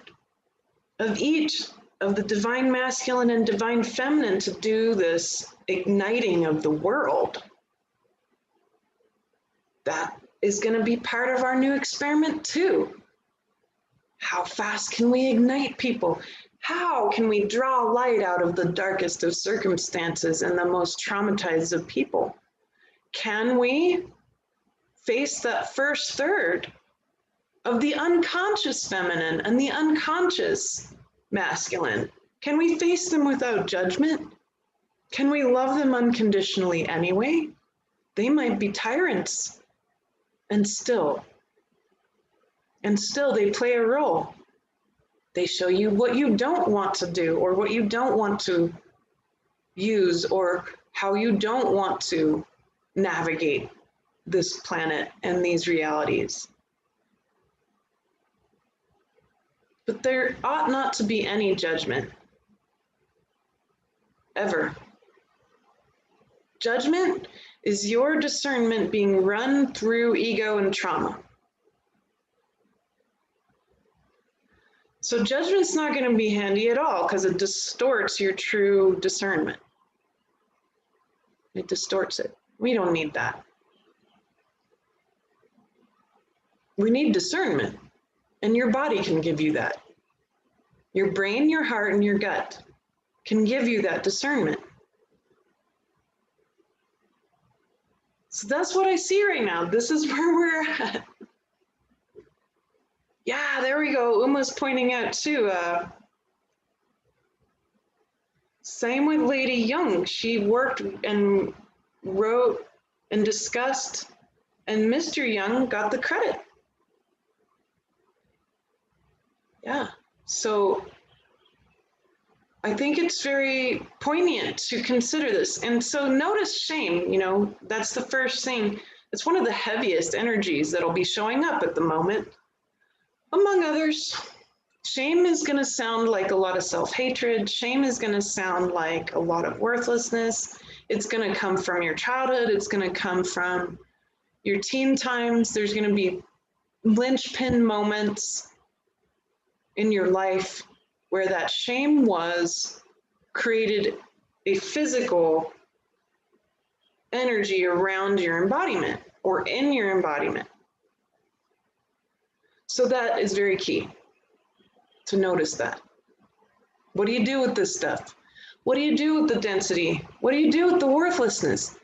of each of the divine masculine and divine feminine to do this igniting of the world. That is going to be part of our new experiment too. How fast can we ignite people? How can we draw light out of the darkest of circumstances and the most traumatized of people? Can we face that first third of the unconscious feminine and the unconscious masculine? Can we face them without judgment? Can we love them unconditionally anyway? They might be tyrants, and still they play a role. They show you what you don't want to do, or what you don't want to use, or how you don't want to navigate this planet and these realities. But there ought not to be any judgment, ever. Judgment is your discernment being run through ego and trauma. So judgment's not going to be handy at all because it distorts your true discernment. It distorts it. We don't need that. We need discernment, and your body can give you that. Your brain, your heart, and your gut can give you that discernment. So that's what I see right now. This is where we're at. Yeah, there we go. Uma's pointing out too. Same with Lady Young. She worked and wrote and discussed, and Mr. Young got the credit. Yeah, so I think it's very poignant to consider this. And so notice shame, that's the first thing. It's one of the heaviest energies that'll be showing up at the moment. Among others, shame is going to sound like a lot of self-hatred. Shame is going to sound like a lot of worthlessness. It's going to come from your childhood. It's going to come from your teen times. There's going to be linchpin moments in your life where that shame created a physical energy around your embodiment or in your embodiment. So that is very key to notice that. What do you do with this stuff? What do you do with the density? What do you do with the worthlessness?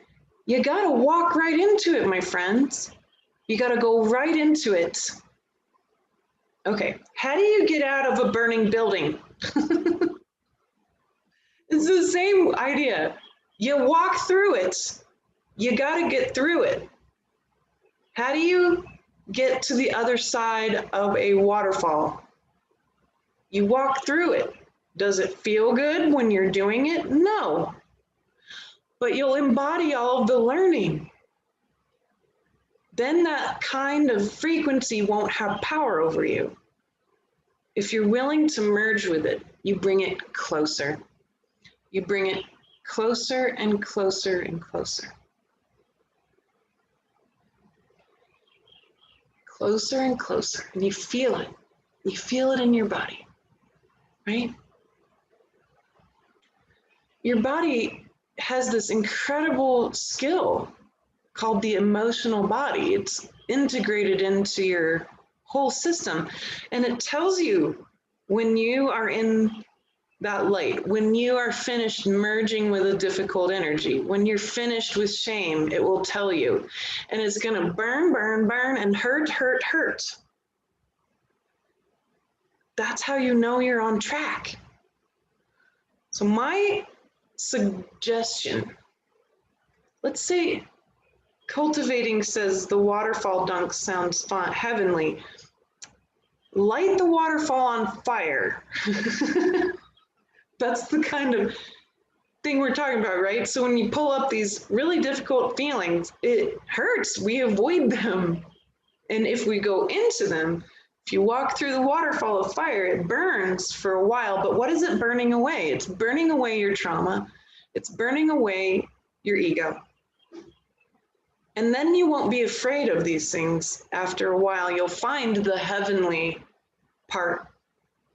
You gotta walk right into it, my friends. You gotta go right into it. Okay, how do you get out of a burning building? It's the same idea. You walk through it. You gotta get through it. How do you get to the other side of a waterfall? You walk through it. Does it feel good when you're doing it? No. But you'll embody all of the learning. Then that kind of frequency won't have power over you. If you're willing to merge with it, you bring it closer. You bring it closer and closer and closer. Closer and closer. And you feel it. You feel it in your body, right? Your body has this incredible skill called the emotional body. It's integrated into your whole system. And it tells you when you are in that light, when you are finished merging with a difficult energy, when you're finished with shame, it will tell you. And it's going to burn, burn, burn, and hurt, hurt, hurt. That's how you know you're on track. So my suggestion, let's say cultivating says the waterfall dunk sounds fun, heavenly. Light the waterfall on fire. That's the kind of thing we're talking about, right? So when you pull up these really difficult feelings, it hurts. We avoid them. And if we go into them, if you walk through the waterfall of fire, it burns for a while. But what is it burning away? It's burning away your trauma. It's burning away your ego. And then you won't be afraid of these things. After a while, you'll find the heavenly part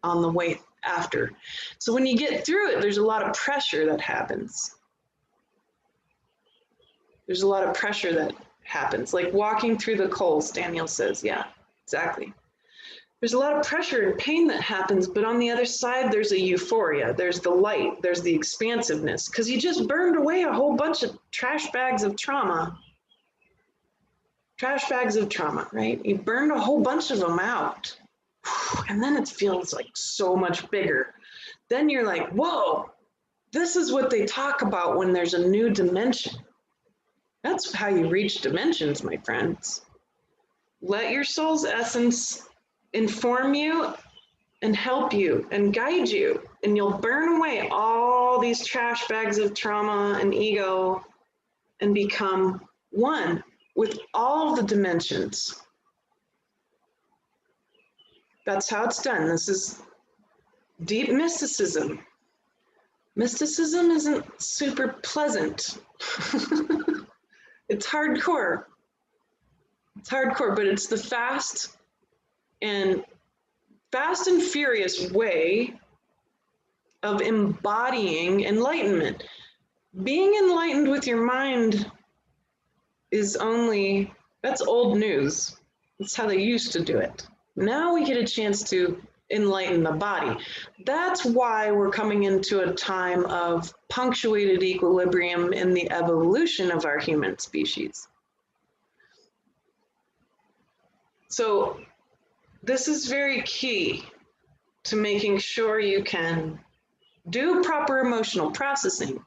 on the way after. So when you get through it, there's a lot of pressure that happens. There's a lot of pressure that happens, like walking through the coals, Daniel says. Yeah, exactly. There's a lot of pressure and pain that happens, but on the other side, there's a euphoria. There's the light. There's the expansiveness, because you just burned away a whole bunch of trash bags of trauma. Trash bags of trauma, right? You burned a whole bunch of them out. And then it feels like so much bigger. Then you're like, whoa, this is what they talk about when there's a new dimension. That's how you reach dimensions, my friends. Let your soul's essence inform you and help you and guide you, and you'll burn away all these trash bags of trauma and ego and become one with all the dimensions. That's how it's done. This is deep mysticism. Mysticism isn't super pleasant. It's hardcore. It's hardcore, but it's the fast and furious way of embodying enlightenment. Being enlightened with your mind is only, that's old news. That's how they used to do it. Now we get a chance to enlighten the body. That's why we're coming into a time of punctuated equilibrium in the evolution of our human species. So this is very key to making sure you can do proper emotional processing.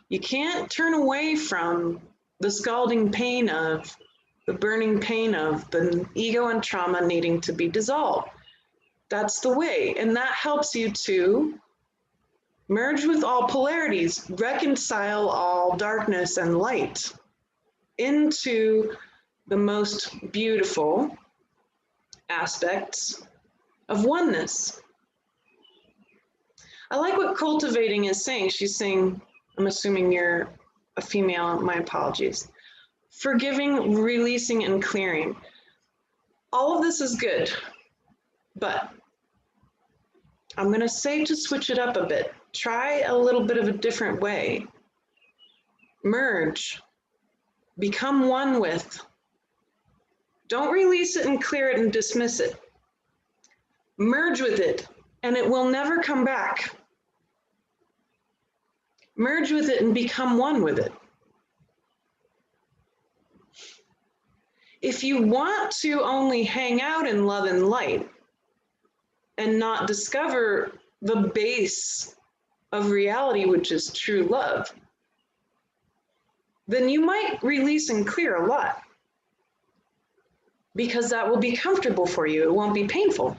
You can't turn away from the scalding pain of the burning pain of the ego and trauma needing to be dissolved. That's the way. And that helps you to merge with all polarities, reconcile all darkness and light into the most beautiful aspects of oneness. I like what cultivating is saying. She's saying, I'm assuming you're a female, my apologies. Forgiving, releasing, and clearing. All of this is good, but I'm going to say to switch it up a bit. Try a little bit of a different way. Merge. Become one with. Don't release it and clear it and dismiss it. Merge with it, and it will never come back. Merge with it and become one with it. If you want to only hang out in love and light and not discover the base of reality, which is true love, then you might release and clear a lot, because that will be comfortable for you. It won't be painful.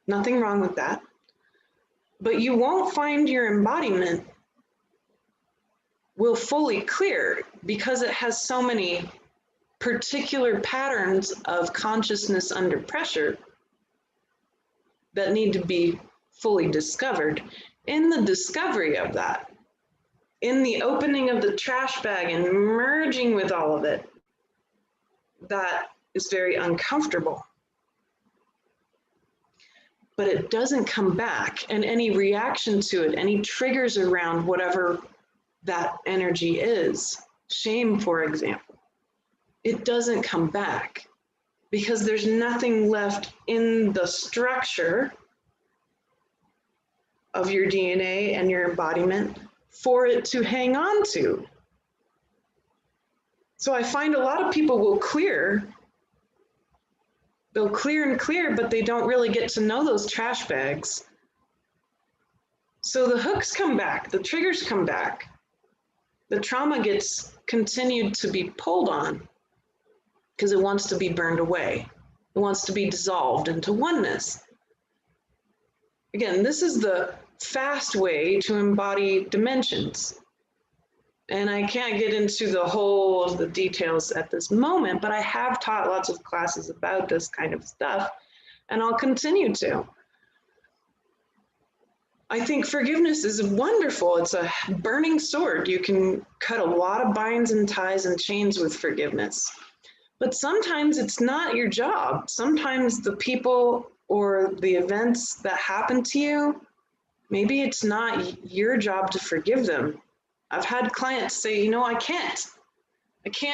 Nothing wrong with that. but you won't find your embodiment will fully clear because it has so many particular patterns of consciousness under pressure that need to be fully discovered. In the discovery of that, in the opening of the trash bag and merging with all of it, that is very uncomfortable. But it doesn't come back, and any reaction to it, any triggers around whatever that energy is, shame, for example, it doesn't come back because there's nothing left in the structure of your DNA and your embodiment for it to hang on to. So I find a lot of people will clear, they'll clear and clear, but they don't really get to know those trash bags. So the hooks come back, the triggers come back, the trauma gets continued to be pulled on because it wants to be burned away. It wants to be dissolved into oneness. Again, this is the fast way to embody dimensions. And I can't get into the details at this moment, but I have taught lots of classes about this kind of stuff, and I'll continue to. I think forgiveness is wonderful. It's a burning sword. You can cut a lot of binds and ties and chains with forgiveness. But sometimes it's not your job. Sometimes the people or the events that happen to you, maybe it's not your job to forgive them. I've had clients say, you know, I can't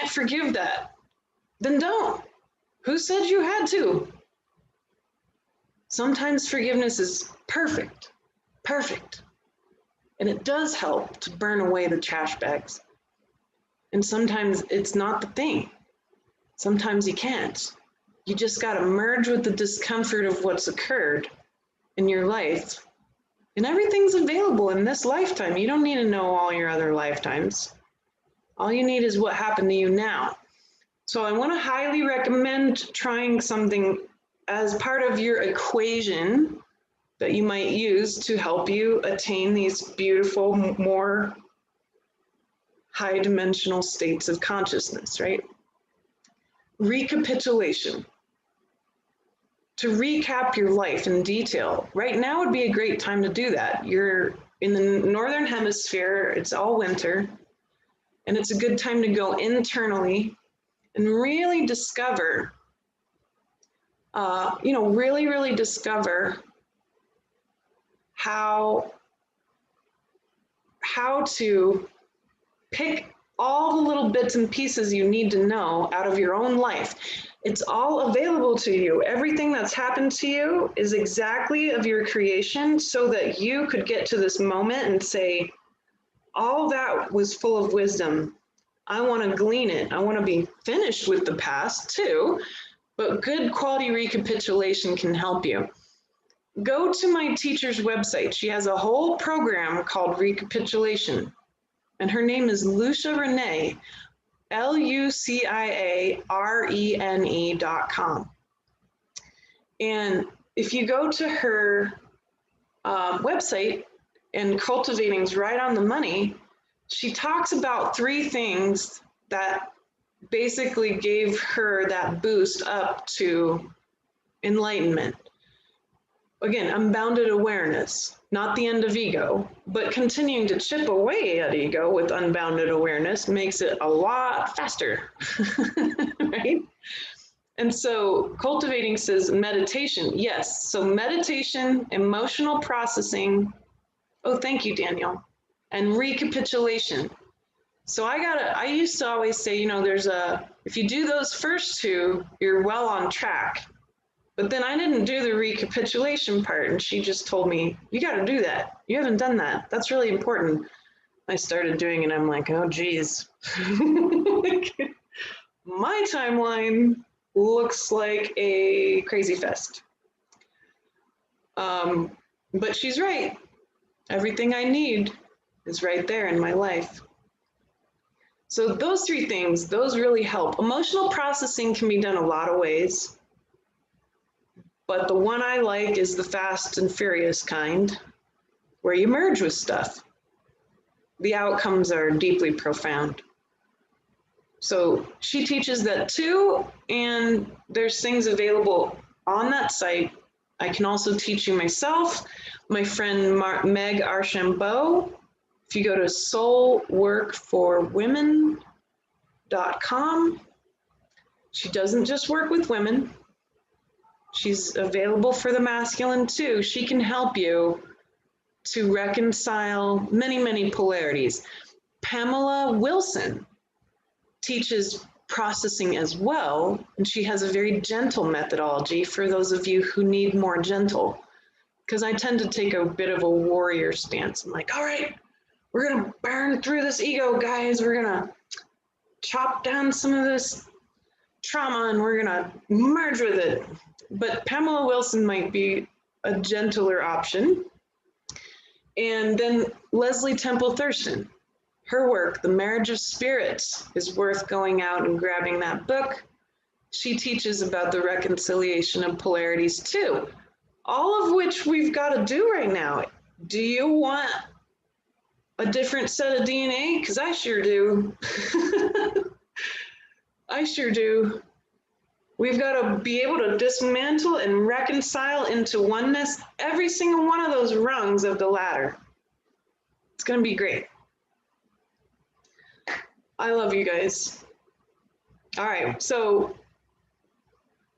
forgive that. Then don't. Who said you had to? Sometimes forgiveness is perfect. And it does help to burn away the trash bags. And sometimes it's not the thing. Sometimes you can't. You just got to merge with the discomfort of what's occurred in your life. And everything's available in this lifetime. You don't need to know all your other lifetimes. All you need is what happened to you now. So I want to highly recommend trying something as part of your equation that you might use to help you attain these beautiful, more high dimensional states of consciousness, right? Recapitulation. To recap your life in detail. Right now would be a great time to do that. You're in the Northern Hemisphere, it's all winter, and it's a good time to go internally and really discover, really discover how to pick all the little bits and pieces you need to know out of your own life. It's all available to you. Everything that's happened to you is exactly of your creation so that you could get to this moment and say, all that was full of wisdom. I want to glean it. I want to be finished with the past too, but good quality recapitulation can help you. Go to my teacher's website. She has a whole program called Recapitulation, and her name is Lucia Renee, LuciaRene.com. And if you go to her website, and Cultivating's right on the money, she talks about 3 things that basically gave her that boost up to enlightenment. Again, unbounded awareness, not the end of ego, but continuing to chip away at ego with unbounded awareness makes it a lot faster, right? And so Cultivating says meditation, yes. So meditation, emotional processing, oh, thank you, Daniel, and recapitulation. So I used to always say, if you do those first 2, you're well on track. But then I didn't do the recapitulation part, and she just told me, you got to do that. You haven't done that. That's really important. I started doing it. I'm like, oh, geez. My timeline looks like a crazy fest. But she's right. Everything I need is right there in my life. So those 3 things, those really help. Emotional processing can be done a lot of ways. But the one I like is the fast and furious kind. where you merge with stuff. The outcomes are deeply profound. So she teaches that too, and there's things available on that site. I can also teach you myself. My friend Meg Archambault, if you go to soulworkforwomen.com, she doesn't just work with women. She's available for the masculine too. She can help you to reconcile many, many polarities. Pamela Wilson teaches processing as well, and she has a very gentle methodology for those of you who need more gentle, because I tend to take a bit of a warrior stance. I'm like, all right, we're gonna burn through this ego, guys. We're gonna chop down some of this trauma and we're gonna merge with it. But Pamela Wilson might be a gentler option. And then Leslie Temple Thurston, her work, The Marriage of Spirits, is worth going out and grabbing that book. She teaches about the reconciliation of polarities too, all of which we've got to do right now. Do you want a different set of DNA? Because I sure do. I sure do. We've got to be able to dismantle and reconcile into oneness every single one of those rungs of the ladder. It's going to be great. I love you guys. All right, so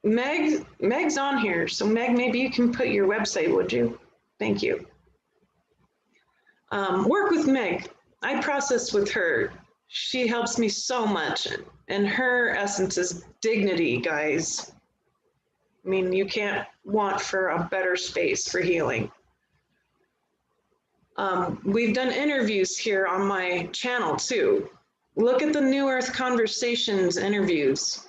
Meg's on here. So Meg, maybe you can put your website, would you? Thank you. Work with Meg. I process with her. She helps me so much. And her essence is dignity, guys. I mean, you can't want for a better space for healing. We've done interviews here on my channel too. Look at the New Earth Conversations interviews.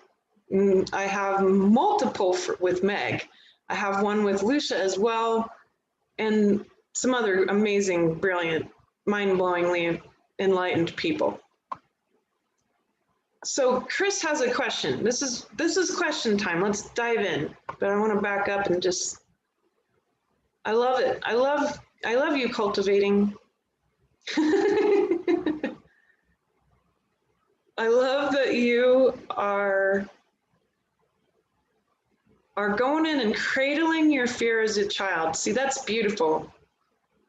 I have multiple with Meg. I have one with Lucia as well, and some other amazing, brilliant, mind-blowingly enlightened people. So Chris has a question. This is question time. Let's dive in. But I want to back up and just, I love it. I love you cultivating. I love that you are going in and cradling your fear as a child. See, that's beautiful.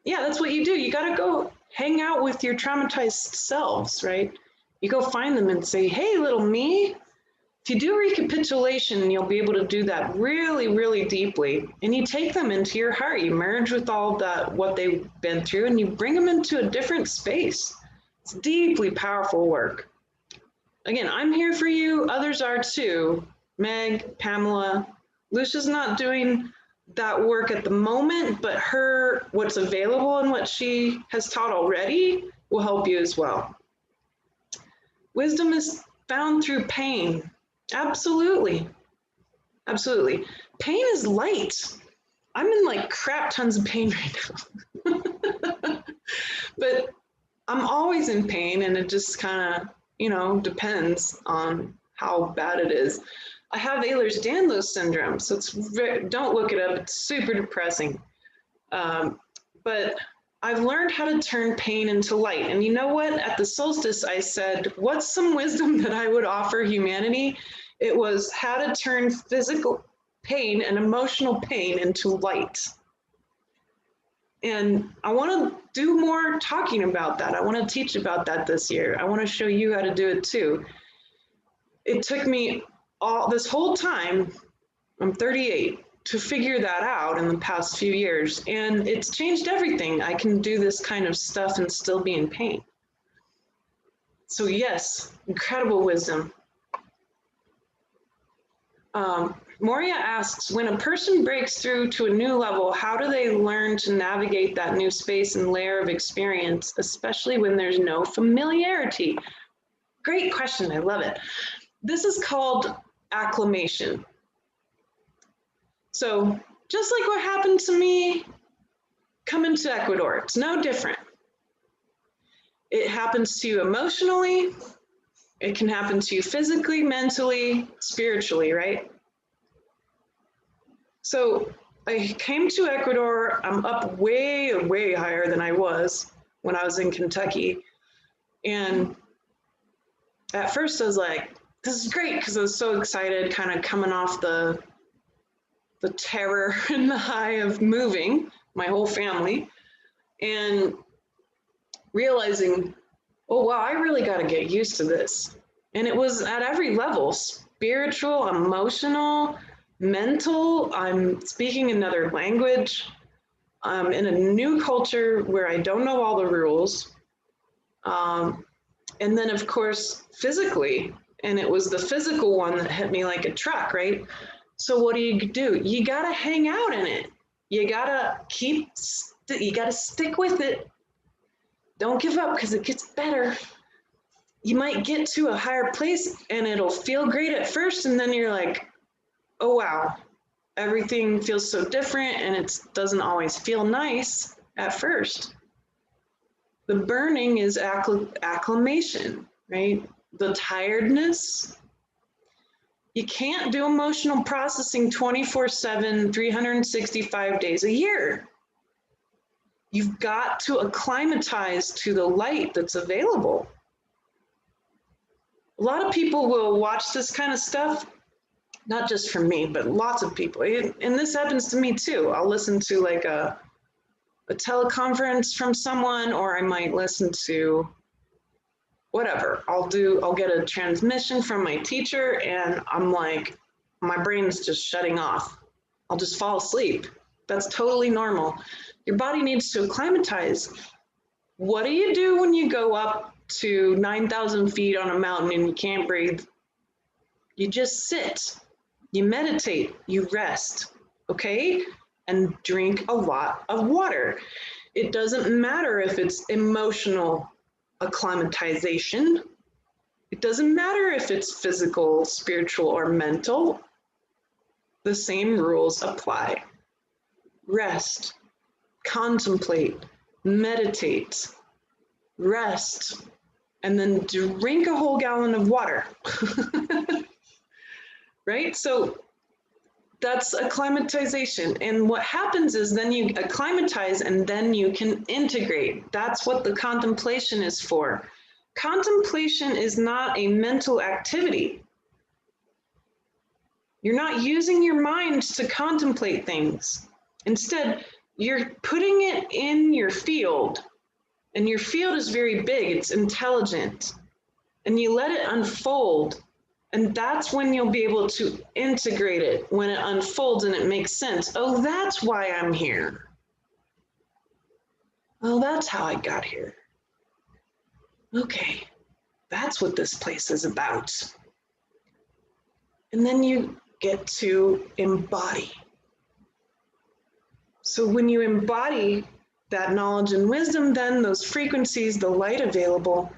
Yeah, that's what you do. You got to go hang out with your traumatized selves, right? You go find them and say, hey, little me. If you do recapitulation, you'll be able to do that really, really deeply. And you take them into your heart. You merge with all that, what they've been through, and you bring them into a different space. It's deeply powerful work. Again, I'm here for you. Others are too. Meg, Pamela. Lucia's not doing that work at the moment, but what's available and what she has taught already will help you as well. Wisdom is found through pain. Absolutely. Absolutely. Pain is light. I'm in like crap tons of pain right now. But I'm always in pain, and it just kind of, depends on how bad it is. I have Ehlers-Danlos syndrome, so don't look it up. It's super depressing. But I've learned how to turn pain into light. And you know what? At the solstice, I said, what's some wisdom that I would offer humanity? It was how to turn physical pain and emotional pain into light. And I want to do more talking about that. I want to teach about that this year. I want to show you how to do it too. It took me this whole time, I'm 38, to figure that out in the past few years. And it's changed everything. I can do this kind of stuff and still be in pain. So yes, incredible wisdom. Moria asks, when a person breaks through to a new level, how do they learn to navigate that new space and layer of experience, especially when there's no familiarity? Great question, I love it. This is called acclimation. So just like what happened to me coming to Ecuador, it's no different. It happens to you emotionally, it can happen to you physically, mentally, spiritually, right? So I came to Ecuador. I'm up way, way higher than I was when I was in Kentucky. And at first I was like, this is great, because I was so excited, kind of coming off the terror and the high of moving my whole family, and realizing, oh wow, I really got to get used to this. And it was at every level: spiritual, emotional, mental. I'm speaking another language. I'm in a new culture where I don't know all the rules. And then, of course, physically. And it was the physical one that hit me like a truck, right? So what do? You got to hang out in it. You got to you got to stick with it. Don't give up, because it gets better. You might get to a higher place and it'll feel great at first. And then you're like, oh, wow, everything feels so different, and it doesn't always feel nice at first. The burning is acclimation, right? The tiredness. You can't do emotional processing 24/7, 365 days a year. You've got to acclimatize to the light that's available. A lot of people will watch this kind of stuff, not just for me, but lots of people. And this happens to me too. I'll listen to like a teleconference from someone, or I might listen to whatever. I'll get a transmission from my teacher, and I'm like, my brain's just shutting off. I'll just fall asleep. That's totally normal. Your body needs to acclimatize. What do you do when you go up to 9,000 feet on a mountain and you can't breathe? You just sit, you meditate, you rest, okay? And drink a lot of water. It doesn't matter if it's emotional acclimatization. It doesn't matter if it's physical, spiritual, or mental. The same rules apply. Rest, contemplate, meditate, rest, and then drink a whole gallon of water. Right? So that's acclimatization. And what happens is then you acclimatize and then you can integrate. That's what the contemplation is for. Contemplation is not a mental activity. You're not using your mind to contemplate things. Instead, you're putting it in your field. And your field is very big, it's intelligent. And you let it unfold. And that's when you'll be able to integrate it, when it unfolds and it makes sense. Oh, that's why I'm here. Oh, that's how I got here. Okay, that's what this place is about. And then you get to embody. So when you embody that knowledge and wisdom, then those frequencies, the light available,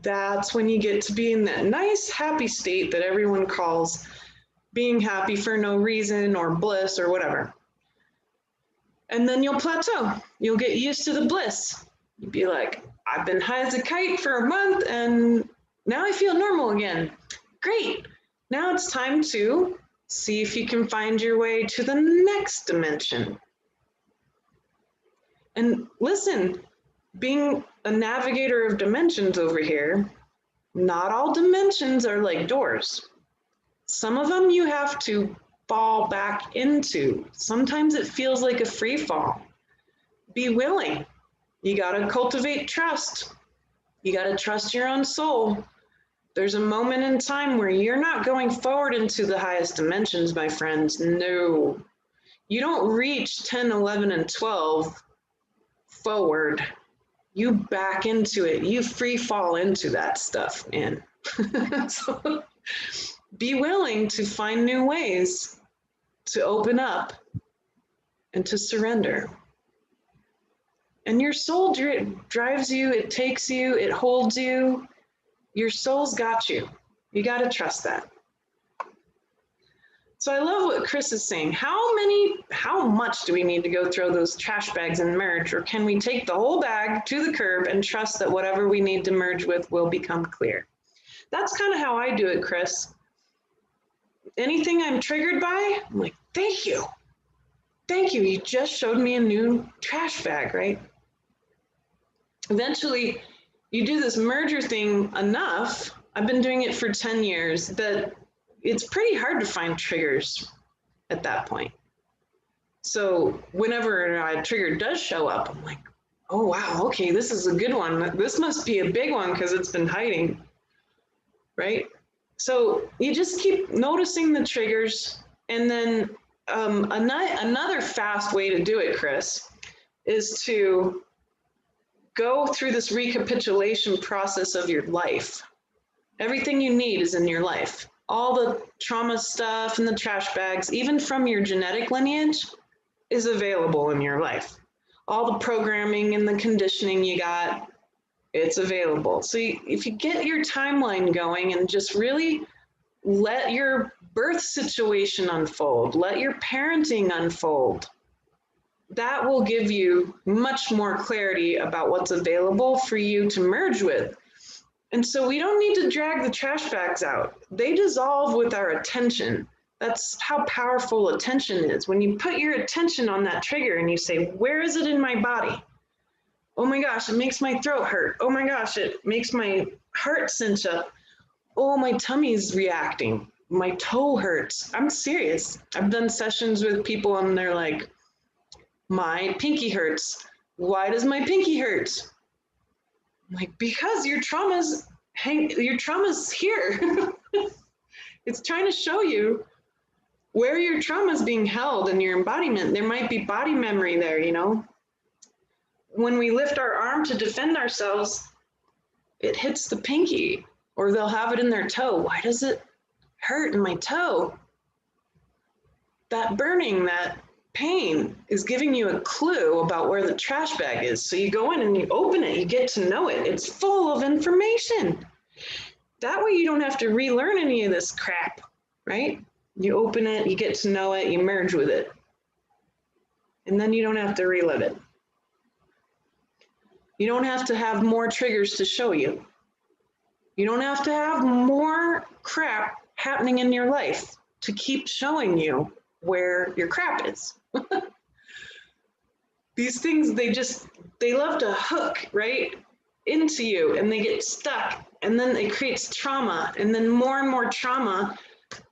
that's when you get to be in that nice, happy state that everyone calls being happy for no reason or bliss or whatever. And then you'll plateau. You'll get used to the bliss. You'd be like, I've been high as a kite for a month and now I feel normal again. Great. Now it's time to see if you can find your way to the next dimension. And listen, being a navigator of dimensions over here, not all dimensions are like doors. Some of them you have to fall back into. Sometimes it feels like a free fall. Be willing. You got to cultivate trust. You got to trust your own soul. There's a moment in time where you're not going forward into the highest dimensions, my friends. No. You don't reach 10, 11, and 12 forward. You back into it. You free fall into that stuff, man. So be willing to find new ways to open up and to surrender. And your soul drives you, it takes you, it holds you. Your soul's got you. You got to trust that. So I love what Chris is saying. How much do we need to go throw those trash bags and merge? Or can we take the whole bag to the curb and trust that whatever we need to merge with will become clear? That's kind of how I do it, Chris. Anything I'm triggered by, I'm like, thank you. thank you. You just showed me a new trash bag, right? Eventually, you do this merger thing enough. I've been doing it for 10 years that it's pretty hard to find triggers at that point. So whenever a trigger does show up, I'm like, oh, wow, okay, this is a good one. This must be a big one because it's been hiding, right? So you just keep noticing the triggers. And then another fast way to do it, Chris, is to go through this recapitulation process of your life. Everything you need is in your life. All the trauma stuff and the trash bags, even from your genetic lineage, is available in your life. All the programming and the conditioning you got, it's available. So if you get your timeline going and just really let your birth situation unfold, let your parenting unfold, that will give you much more clarity about what's available for you to merge with. And so we don't need to drag the trash bags out. They dissolve with our attention. That's how powerful attention is. When you put your attention on that trigger and you say, where is it in my body? Oh my gosh, it makes my throat hurt. Oh my gosh, it makes my heart cinch up. Oh, my tummy's reacting. My toe hurts. I'm serious. I've done sessions with people and they're like, my pinky hurts. Why does my pinky hurt? I'm like, because your trauma's here. It's trying to show you where your trauma is being held in your embodiment. There might be body memory there, you know. When we lift our arm to defend ourselves, it hits the pinky, or they'll have it in their toe. Why does it hurt in my toe? That burning, that pain is giving you a clue about where the trash bag is. So you go in and you open it, you get to know it. It's full of information. That way you don't have to relearn any of this crap, right? You open it, you get to know it, you merge with it. And then you don't have to relive it. You don't have to have more triggers to show you. You don't have to have more crap happening in your life to keep showing you where your crap is. These things, they love to hook right into you and they get stuck, and then it creates trauma, and then more trauma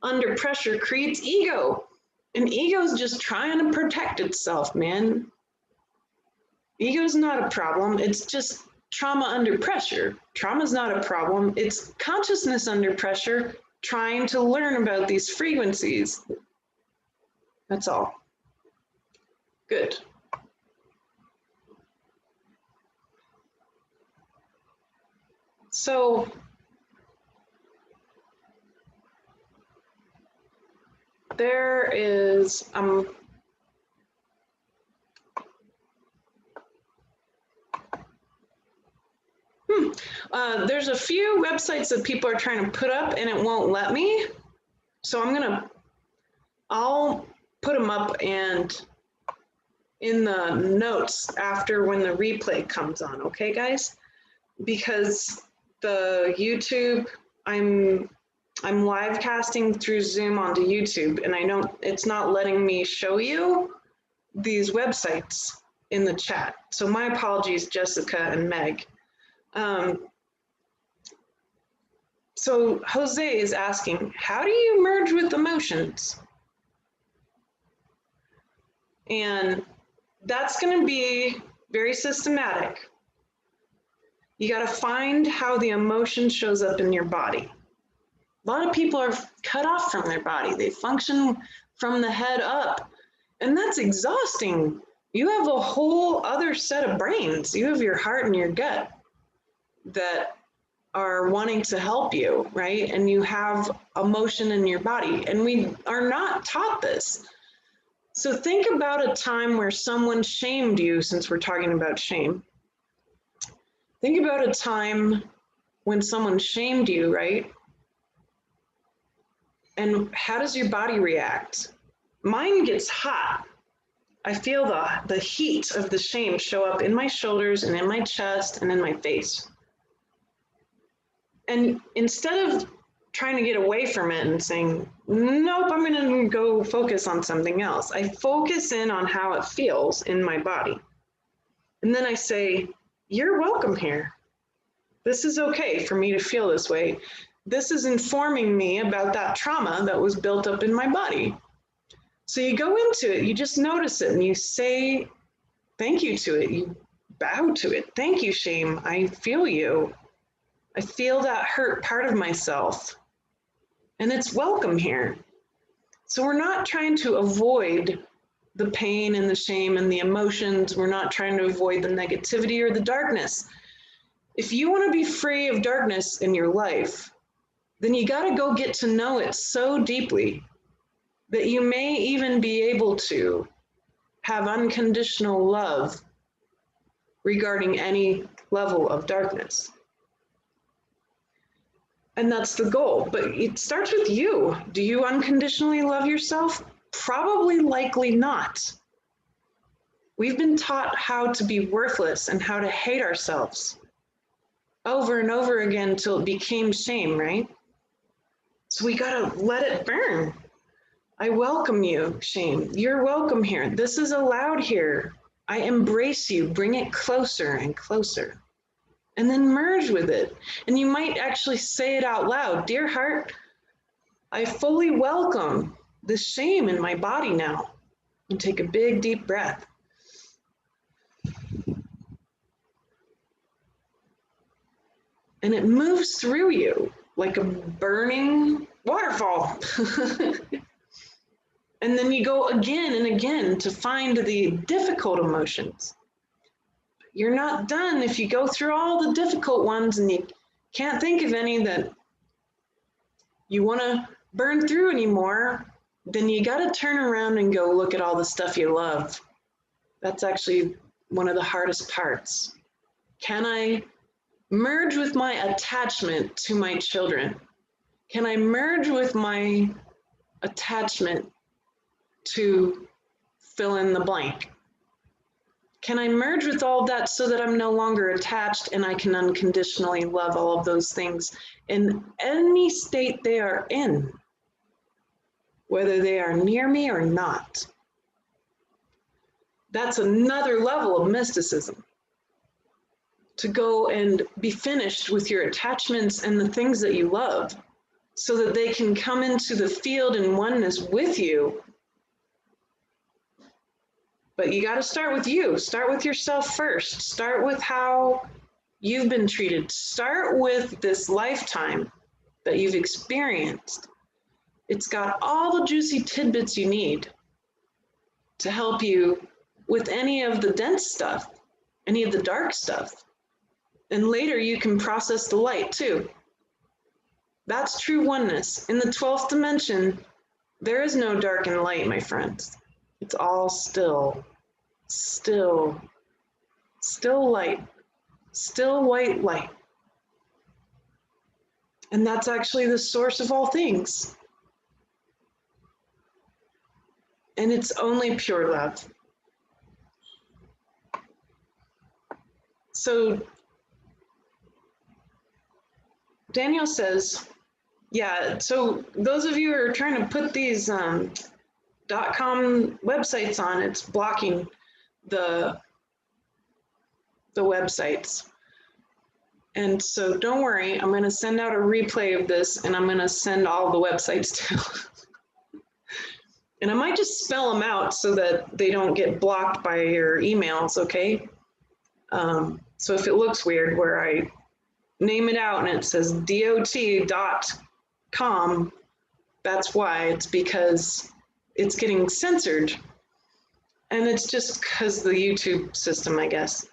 under pressure creates ego. And ego's just trying to protect itself, man. Ego's not a problem. It's just trauma under pressure. Trauma's not a problem. It's consciousness under pressure trying to learn about these frequencies. That's all. Good. So there is there's a few websites that people are trying to put up and it won't let me. So I'll put them up and in the notes after when the replay comes on, okay guys? Because the YouTube, I'm live casting through Zoom onto YouTube, and it's not letting me show you these websites in the chat. So my apologies, Jessica and Meg. So Jose is asking, how do you merge with emotions? And that's going to be very systematic. You got to find how the emotion shows up in your body. A lot of people are cut off from their body. They function from the head up, and that's exhausting. You have a whole other set of brains. You have your heart and your gut that are wanting to help you, right? And you have emotion in your body, and we are not taught this. So think about a time where someone shamed you, since we're talking about shame. Think about a time when someone shamed you, right? And how does your body react? Mine gets hot. I feel the heat of the shame show up in my shoulders and in my chest and in my face. And instead of trying to get away from it and saying, nope, I'm going to go focus on something else. I focus in on how it feels in my body. And then I say, you're welcome here. This is okay for me to feel this way. This is informing me about that trauma that was built up in my body. So you go into it, you just notice it, and you say thank you to it. You bow to it. Thank you, shame. I feel you. I feel that hurt part of myself. And it's welcome here. So we're not trying to avoid the pain and the shame and the emotions. We're not trying to avoid the negativity or the darkness. If you want to be free of darkness in your life, then you got to go get to know it so deeply that you may even be able to have unconditional love regarding any level of darkness. And that's the goal, but it starts with you. Do you unconditionally love yourself? Probably, likely not. We've been taught how to be worthless and how to hate ourselves over and over again till it became shame, right? So we gotta let it burn. I welcome you, shame. You're welcome here. This is allowed here. I embrace you. Bring it closer and closer. And then merge with it. And you might actually say it out loud. Dear heart, I fully welcome the shame in my body now. And take a big, deep breath. And it moves through you like a burning waterfall. And then you go again and again to find the difficult emotions. You're not done if you go through all the difficult ones and you can't think of any that you want to burn through anymore, then you got to turn around and go look at all the stuff you love. That's actually one of the hardest parts. Can I merge with my attachment to my children? Can I merge with my attachment to fill in the blank? Can I merge with all of that so that I'm no longer attached and I can unconditionally love all of those things in any state they are in, whether they are near me or not? That's another level of mysticism. To go and be finished with your attachments and the things that you love so that they can come into the field in oneness with you. But you got to start with you. Start with yourself first. Start with how you've been treated. Start with this lifetime that you've experienced. It's got all the juicy tidbits you need to help you with any of the dense stuff, any of the dark stuff. And later you can process the light too. That's true oneness. In the 12th dimension, there is no dark and light, my friends. It's all still light, still white light. And that's actually the source of all things. And it's only pure love. So Daniel says, yeah, so those of you who are trying to put these .com websites on, it's blocking the websites. And so don't worry, I'm going to send out a replay of this and I'm going to send all the websites too. And I might just spell them out so that they don't get blocked by your emails, okay? So if it looks weird where I name it out and it says dot.com, that's why. It's because it's getting censored. And it's just because the YouTube system, I guess.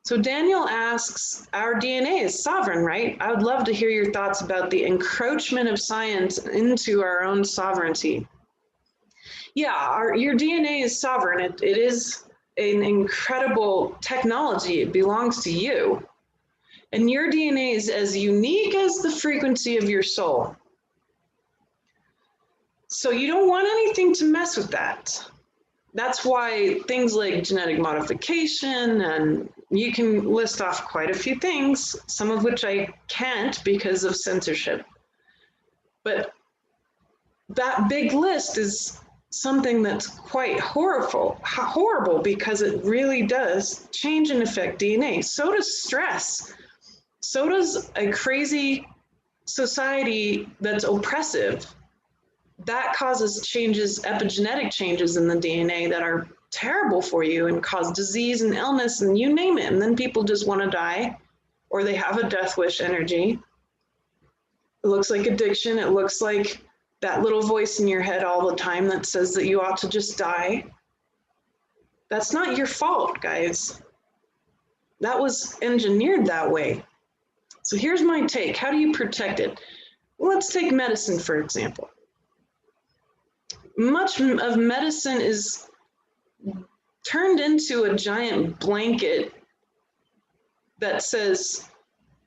So Daniel asks, our DNA is sovereign, right? I would love to hear your thoughts about the encroachment of science into our own sovereignty. Yeah, your DNA is sovereign. It is an incredible technology. It belongs to you. And your DNA is as unique as the frequency of your soul. So you don't want anything to mess with that. That's why things like genetic modification, and you can list off quite a few things, some of which I can't because of censorship. But that big list is something that's quite horrible because it really does change and affect DNA. So does stress. So does a crazy society that's oppressive. That causes changes, epigenetic changes in the DNA that are terrible for you and cause disease and illness and you name it. And then people just want to die, or they have a death wish energy. It looks like addiction. It looks like that little voice in your head all the time that says that you ought to just die. That's not your fault, guys. That was engineered that way. So here's my take. How do you protect it? Let's take medicine, for example. Much of medicine is turned into a giant blanket that says,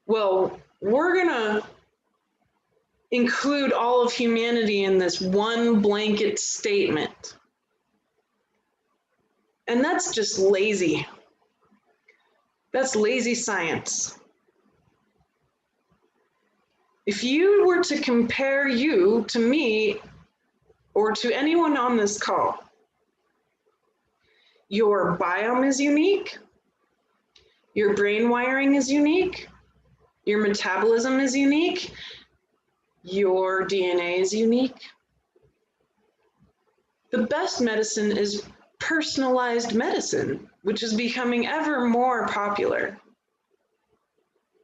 well, we're going to include all of humanity in this one blanket statement. And that's just lazy. That's lazy science. If you were to compare you to me or to anyone on this call, your biome is unique, your brain wiring is unique, your metabolism is unique, your DNA is unique. The best medicine is personalized medicine, which is becoming ever more popular.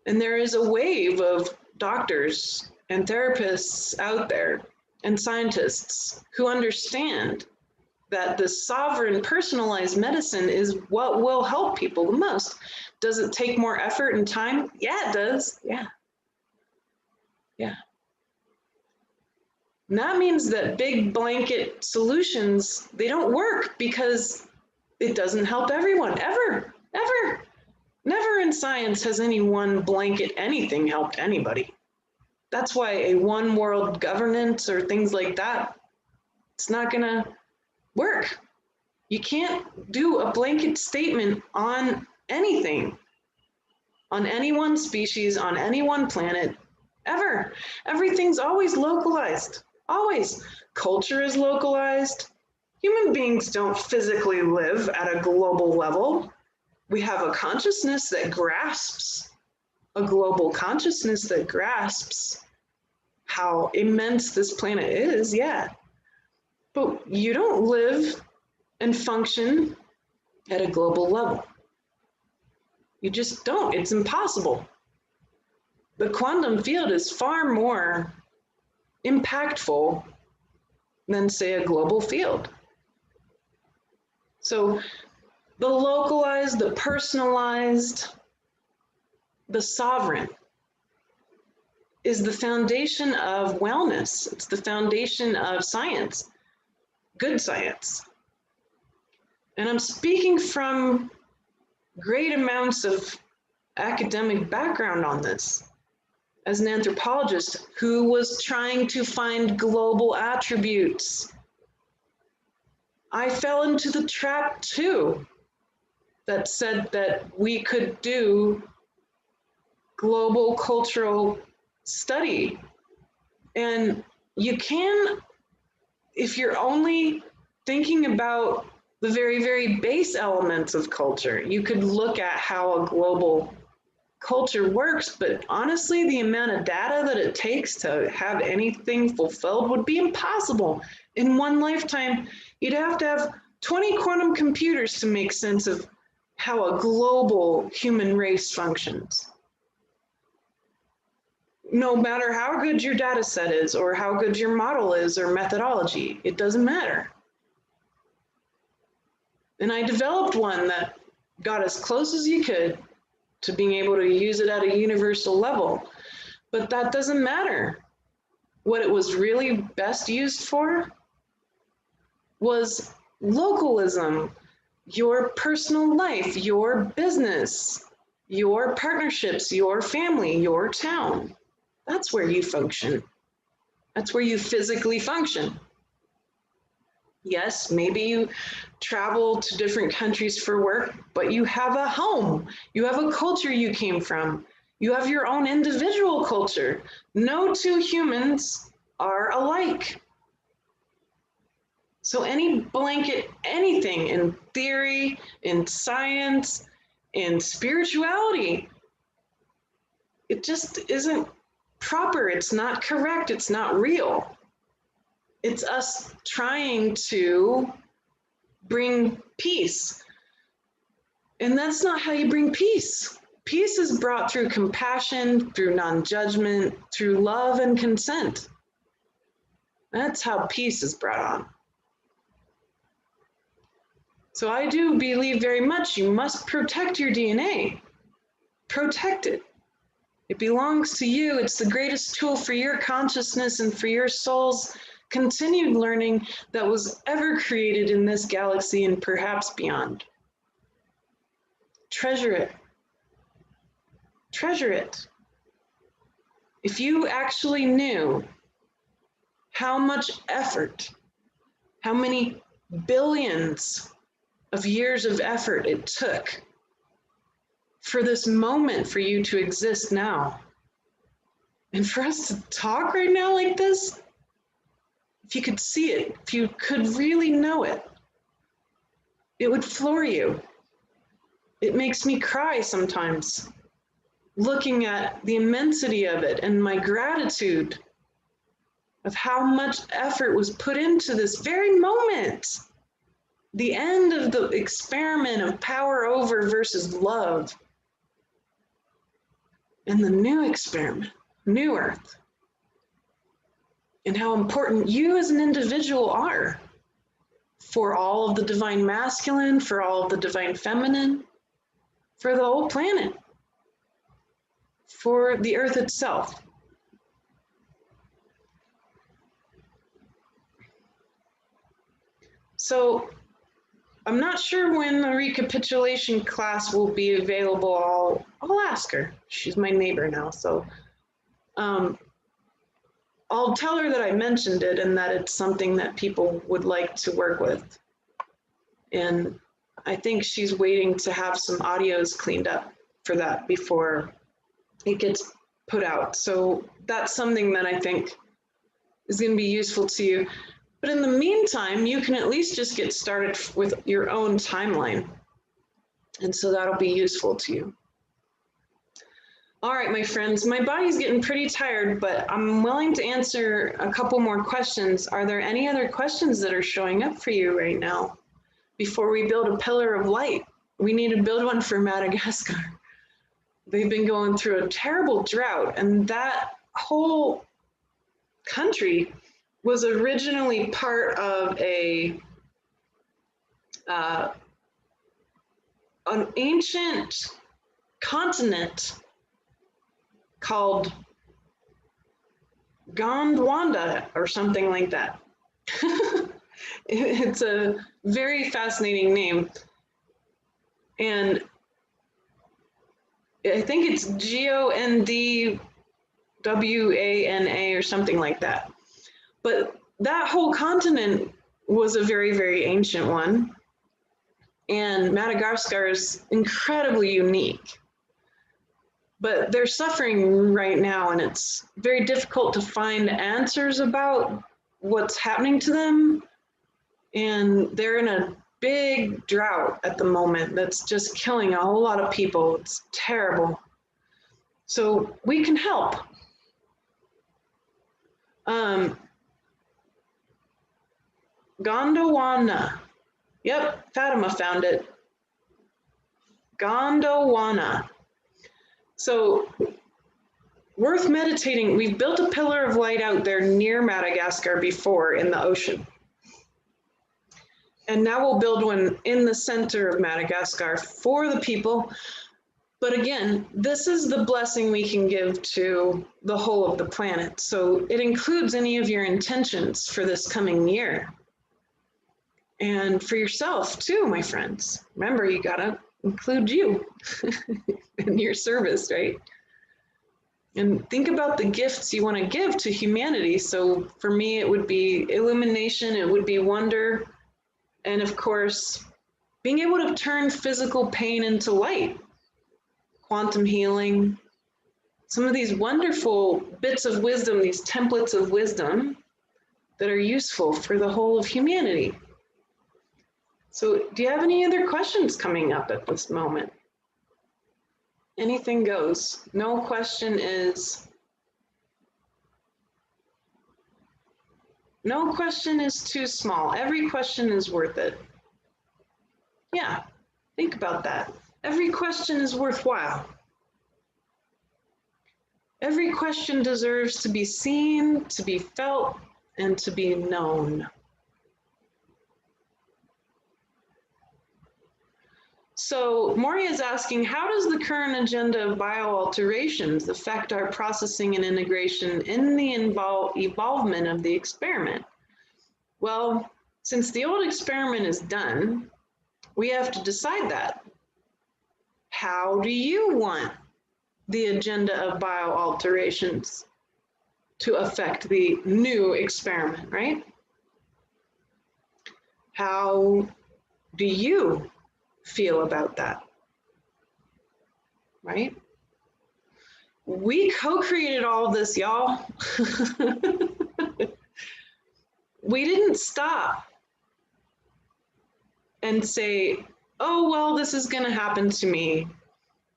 And there is a wave of doctors and therapists out there and scientists who understand that the sovereign personalized medicine is what will help people the most. Does it take more effort and time? Yeah, it does. Yeah. And that means that big blanket solutions, they don't work because it doesn't help everyone, ever. Never in science has any one blanket anything helped anybody. That's why a one world governance or things like that, it's not gonna work. You can't do a blanket statement on anything, on any one species, on any one planet, ever. Everything's always localized, always. Culture is localized. Human beings don't physically live at a global level. We have a consciousness that grasps, a global consciousness that grasps how immense this planet is, yeah. But you don't live and function at a global level. You just don't. It's impossible. The quantum field is far more impactful than, say, a global field. So the localized, the personalized, the sovereign is the foundation of wellness. It's the foundation of science, good science. And I'm speaking from great amounts of academic background on this as an anthropologist who was trying to find global attributes. I fell into the trap too that said that we could do global cultural study. And you can, if you're only thinking about the very, very base elements of culture, you could look at how a global culture works, but honestly, the amount of data that it takes to have anything fulfilled would be impossible. In one lifetime, you'd have to have 20 quantum computers to make sense of how a global human race functions. No matter how good your data set is or how good your model is or methodology, it doesn't matter. And I developed one that got as close as you could to being able to use it at a universal level. But that doesn't matter. What it was really best used for was localism, your personal life, your business, your partnerships, your family, your town. That's where you function. That's where you physically function. Yes, maybe you travel to different countries for work, but you have a home. You have a culture you came from. You have your own individual culture. No two humans are alike. So any blanket, anything in theory, in science, in spirituality, it just isn't proper. It's not correct. It's not real. It's us trying to bring peace. And that's not how you bring peace. Peace is brought through compassion, through non-judgment, through love and consent. That's how peace is brought on. So I do believe very much you must protect your DNA. Protect it. It belongs to you. It's the greatest tool for your consciousness and for your soul's continued learning that was ever created in this galaxy and perhaps beyond. Treasure it. Treasure it. If you actually knew how much effort, how many billions of years of effort it took for this moment for you to exist now, and for us to talk right now like this, if you could see it, if you could really know it, it would floor you. It makes me cry sometimes, looking at the immensity of it and my gratitude of how much effort was put into this very moment. The end of the experiment of power over versus love. And the new experiment, new Earth. And how important you as an individual are for all of the divine masculine, for all of the divine feminine, for the whole planet, for the Earth itself. So I'm not sure when the recapitulation class will be available. I'll ask her. She's my neighbor now, so I'll tell her that I mentioned it and that it's something that people would like to work with. And I think she's waiting to have some audios cleaned up for that before it gets put out. So that's something that I think is going to be useful to you. But in the meantime, you can at least just get started with your own timeline. And so that'll be useful to you. All right, my friends, my body's getting pretty tired, but I'm willing to answer a couple more questions. Are there any other questions that are showing up for you right now before we build a pillar of light? We need to build one for Madagascar. They've been going through a terrible drought, and that whole country was originally part of an ancient continent called Gondwana or something like that. It's a very fascinating name. And I think it's Gondwana or something like that. But that whole continent was a very, very ancient one. And Madagascar is incredibly unique. But they're suffering right now, and it's very difficult to find answers about what's happening to them. And they're in a big drought at the moment that's just killing a whole lot of people. It's terrible. So we can help. Gondwana. Yep, Fatima found it. Gondwana. So worth meditating. We've built a pillar of light out there near Madagascar before in the ocean. And now we'll build one in the center of Madagascar for the people. But again, this is the blessing we can give to the whole of the planet. So it includes any of your intentions for this coming year. And for yourself too, my friends. Remember, you gotta include you in your service, right? And think about the gifts you want to give to humanity. So for me, it would be illumination, it would be wonder, and of course, being able to turn physical pain into light, quantum healing, some of these wonderful bits of wisdom, these templates of wisdom that are useful for the whole of humanity. So do you have any other questions coming up at this moment? Anything goes. No question is too small. Every question is worth it. Yeah, think about that. Every question is worthwhile. Every question deserves to be seen, to be felt, and to be known. So Moria is asking, how does the current agenda of bioalterations affect our processing and integration in the evolvement of the experiment? Well, since the old experiment is done, we have to decide that. How do you want the agenda of bioalterations to affect the new experiment, right? How do you feel about that, right? We co-created all of this, y'all. We didn't stop and say, oh, well, this is going to happen to me.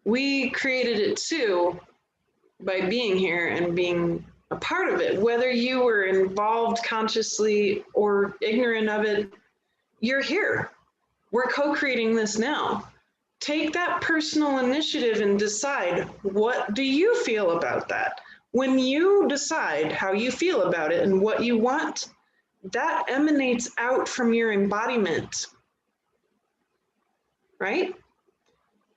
We created it too by being here and being a part of it. Whether you were involved consciously or ignorant of it, you're here. We're co-creating this now. Take that personal initiative and decide, what do you feel about that? When you decide how you feel about it and what you want, that emanates out from your embodiment, right?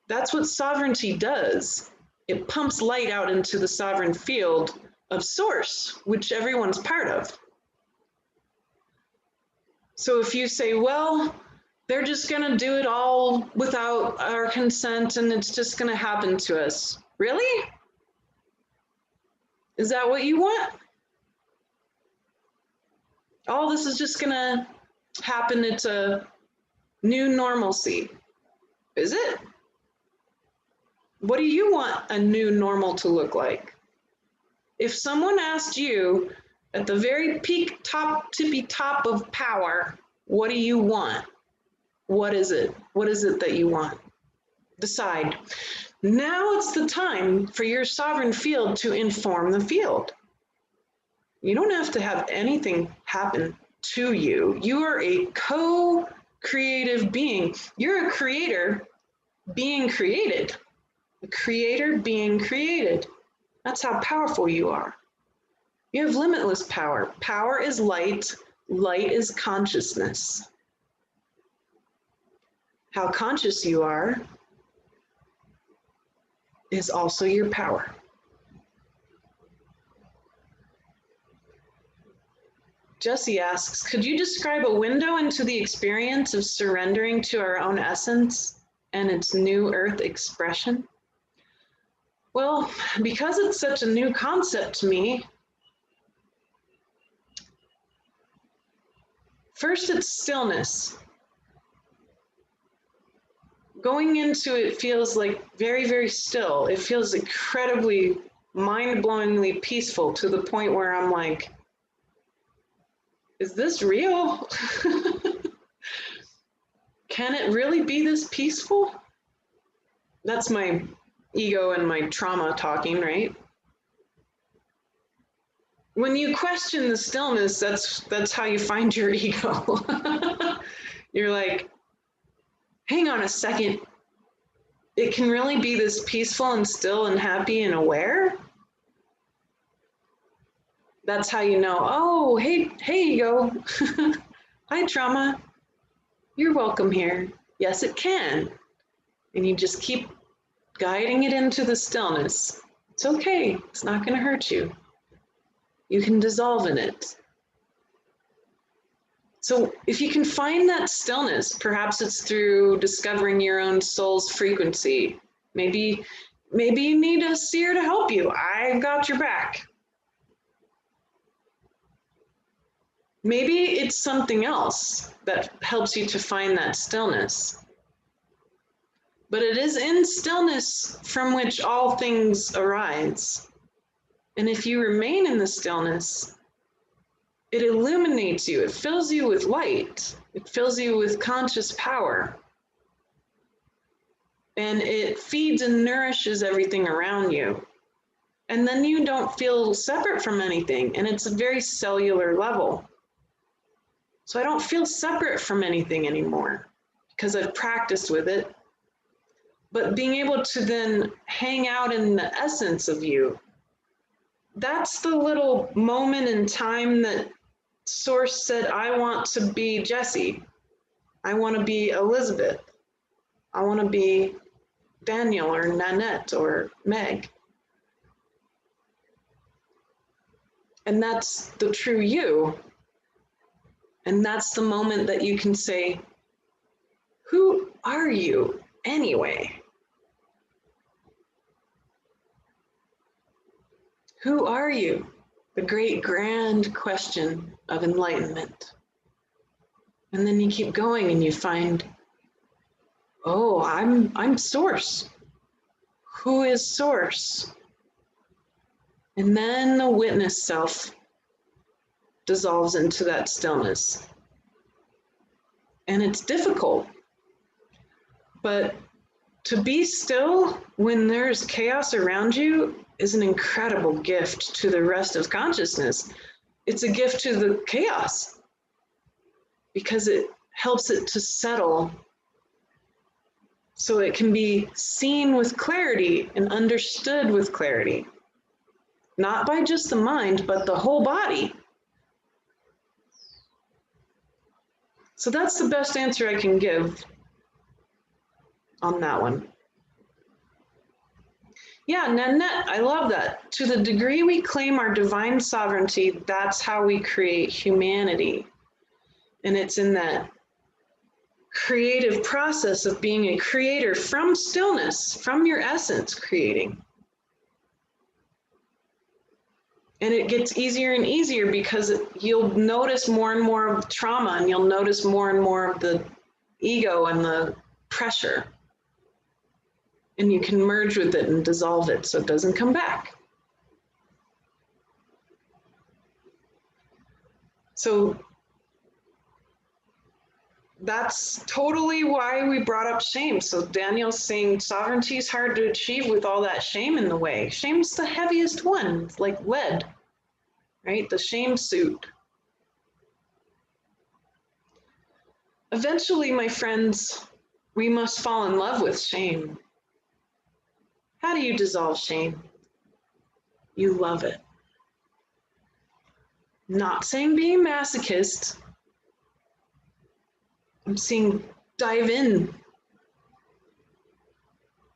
That's what sovereignty does. It pumps light out into the sovereign field of source, which everyone's part of. So if you say, well, they're just going to do it all without our consent and it's just going to happen to us. Really? Is that what you want? Oh, this is just going to happen. It's a new normalcy. Is it? What do you want a new normal to look like? If someone asked you at the very peak, tippy top of power, what do you want? What is it? What is it that you want? Decide. Now it's the time for your sovereign field to inform the field. You don't have to have anything happen to you. You are a co-creative being. You're a creator being created. A creator being created. That's how powerful you are. You have limitless power. Power is light. Light is consciousness. How conscious you are is also your power. Jesse asks, could you describe a window into the experience of surrendering to our own essence and its new earth expression? Well, because it's such a new concept to me, first it's stillness. Going into it feels like very, very still. It feels incredibly, mind-blowingly peaceful to the point where I'm like, is this real? Can it really be this peaceful? That's my ego and my trauma talking, right? When you question the stillness, that's how you find your ego. You're like, hang on a second, it can really be this peaceful and still and happy and aware? That's how you know, oh, hey ego. Hi, trauma. You're welcome here. Yes, it can. And you just keep guiding it into the stillness. It's okay. It's not going to hurt you. You can dissolve in it. So if you can find that stillness, perhaps it's through discovering your own soul's frequency. Maybe you need a seer to help you. I've got your back. Maybe it's something else that helps you to find that stillness. But it is in stillness from which all things arise. And if you remain in the stillness, it illuminates you. It fills you with light. It fills you with conscious power. And it feeds and nourishes everything around you. And then you don't feel separate from anything. And it's a very cellular level. So I don't feel separate from anything anymore because I've practiced with it. But being able to then hang out in the essence of you, that's the little moment in time that Source said, I want to be Jesse. I want to be Elizabeth. I want to be Daniel or Nanette or Meg. And that's the true you. And that's the moment that you can say, who are you anyway? Who are you? The great grand question of enlightenment. And then you keep going and you find, oh, I'm Source. Who is Source? And then the witness self dissolves into that stillness. And it's difficult, but to be still when there's chaos around you is an incredible gift to the rest of consciousness. It's a gift to the chaos because it helps it to settle so it can be seen with clarity and understood with clarity. Not by just the mind, but the whole body. So that's the best answer I can give on that one. Yeah, Nanette, I love that. To the degree we claim our divine sovereignty, that's how we create humanity. And it's in that creative process of being a creator from stillness, from your essence creating. And it gets easier and easier because you'll notice more and more of the trauma, and you'll notice more and more of the ego and the pressure. And you can merge with it and dissolve it so it doesn't come back. So that's totally why we brought up shame. So Daniel's saying sovereignty is hard to achieve with all that shame in the way. Shame's the heaviest one. It's like lead, right? The shame suit. Eventually, my friends, we must fall in love with shame. How do you dissolve shame? You love it. Not saying be a masochist. I'm saying dive in.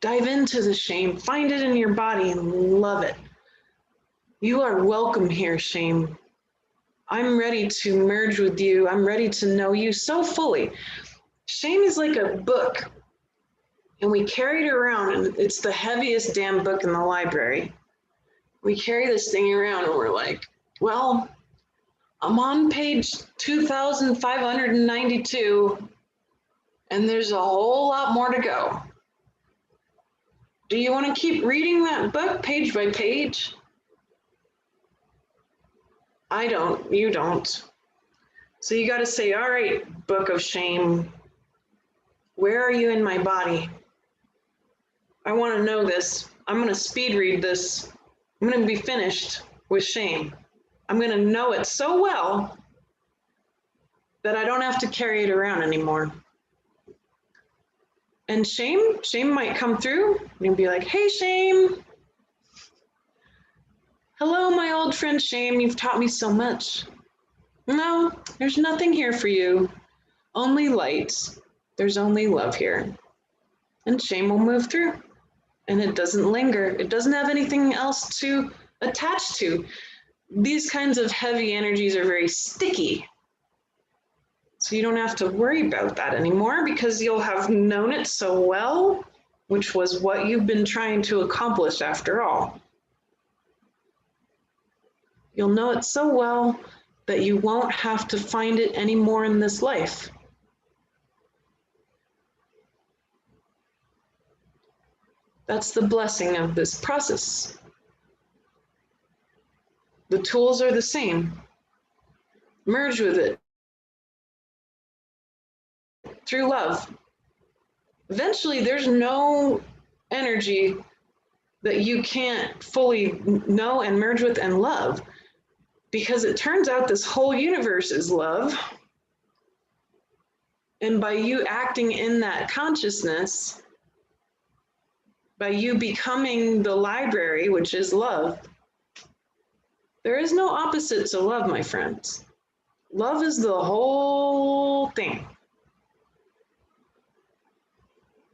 Dive into the shame. Find it in your body and love it. You are welcome here, shame. I'm ready to merge with you. I'm ready to know you so fully. Shame is like a book, and we carry it around, and it's the heaviest damn book in the library. We carry this thing around, and we're like, well, I'm on page 2592, and there's a whole lot more to go. Do you want to keep reading that book page by page? I don't, you don't. So you got to say, all right, book of shame, where are you in my body? I want to know this. I'm going to speed read this. I'm going to be finished with shame. I'm going to know it so well that I don't have to carry it around anymore. And shame might come through and be like, hey, shame. Hello, my old friend Shame, you've taught me so much. No, there's nothing here for you. Only light. There's only love here. And shame will move through. And it doesn't linger. It doesn't have anything else to attach to. These kinds of heavy energies are very sticky. So you don't have to worry about that anymore because you'll have known it so well, which was what you've been trying to accomplish after all. You'll know it so well that you won't have to find it anymore in this life. That's the blessing of this process. The tools are the same. Merge with it through love. Eventually, there's no energy that you can't fully know and merge with and love, because it turns out this whole universe is love. And by you acting in that consciousness, by you becoming the library, which is love, there is no opposite to love, my friends. Love is the whole thing.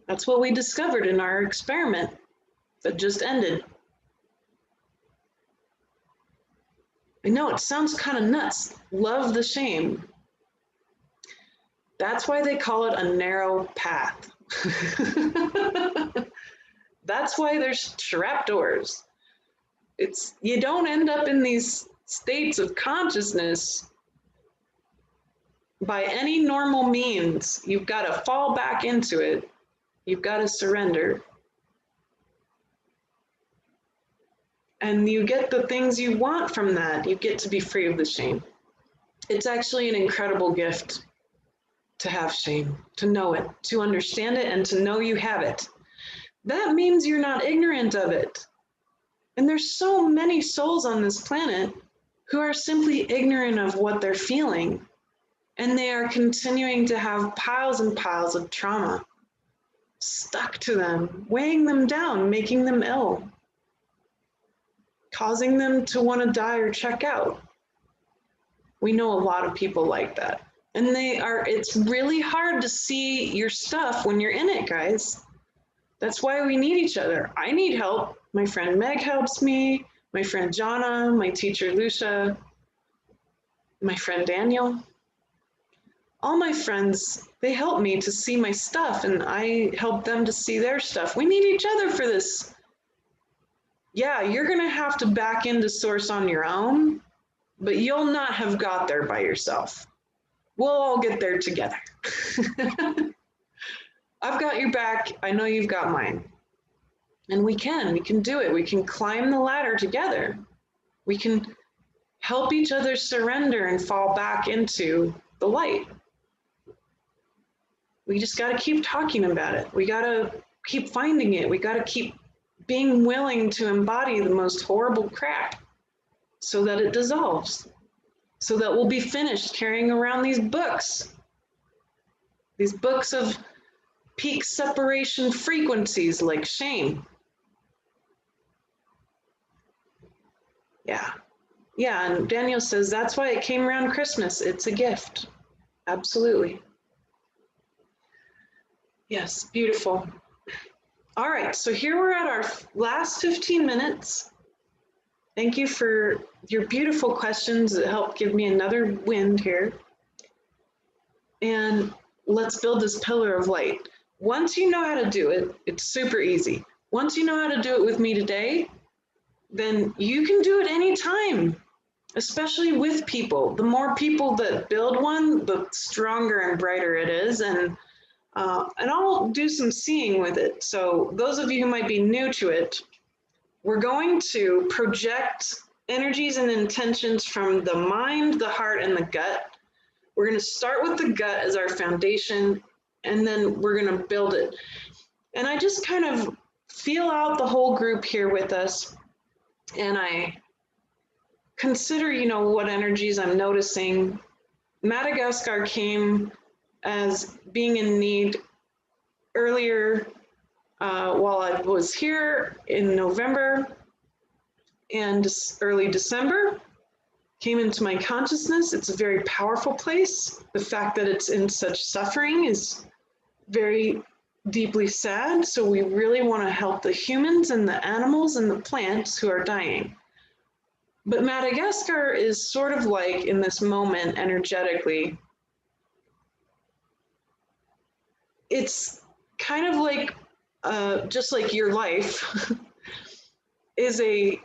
That's what we discovered in our experiment that just ended. I know it sounds kind of nuts. Love the shame. That's why they call it a narrow path. That's why there's trapdoors. You don't end up in these states of consciousness by any normal means. You've got to fall back into it. You've got to surrender. And you get the things you want from that. You get to be free of the shame. It's actually an incredible gift to have shame, to know it, to understand it, and to know you have it. That means you're not ignorant of it. And there's so many souls on this planet who are simply ignorant of what they're feeling. And they are continuing to have piles and piles of trauma stuck to them, weighing them down, making them ill, causing them to want to die or check out. We know a lot of people like that. And it's really hard to see your stuff when you're in it, guys. That's why we need each other. I need help. My friend Meg helps me. My friend Jana, my teacher Lucia, my friend Daniel. All my friends, they help me to see my stuff, and I help them to see their stuff. We need each other for this. Yeah, you're going to have to back into source on your own, but you'll not have got there by yourself. We'll all get there together. I've got your back. I know you've got mine. And we can do it. We can climb the ladder together. We can help each other surrender and fall back into the light. We just got to keep talking about it. We got to keep finding it. We got to keep being willing to embody the most horrible crap so that it dissolves, so that we'll be finished carrying around these books of peak separation frequencies like shame. Yeah, and Daniel says that's why it came around Christmas. It's a gift. Absolutely. Yes, beautiful. All right, so here we're at our last 15 minutes. Thank you for your beautiful questions that helped give me another wind here. And let's build this pillar of light. Once you know how to do it, it's super easy. Once you know how to do it with me today, then you can do it anytime, especially with people. The more people that build one, the stronger and brighter it is. And I'll do some seeing with it. So those of you who might be new to it, we're going to project energies and intentions from the mind, the heart, and the gut. We're going to start with the gut as our foundation, and then we're going to build it. And I just kind of feel out the whole group here with us, and I consider, what energies I'm noticing. Madagascar came as being in need earlier while I was here in November, and early December came into my consciousness. It's a very powerful place. The fact that it's in such suffering is very deeply sad. So we really want to help the humans and the animals and the plants who are dying. But Madagascar is sort of like, in this moment energetically, it's kind of like, just like your life is a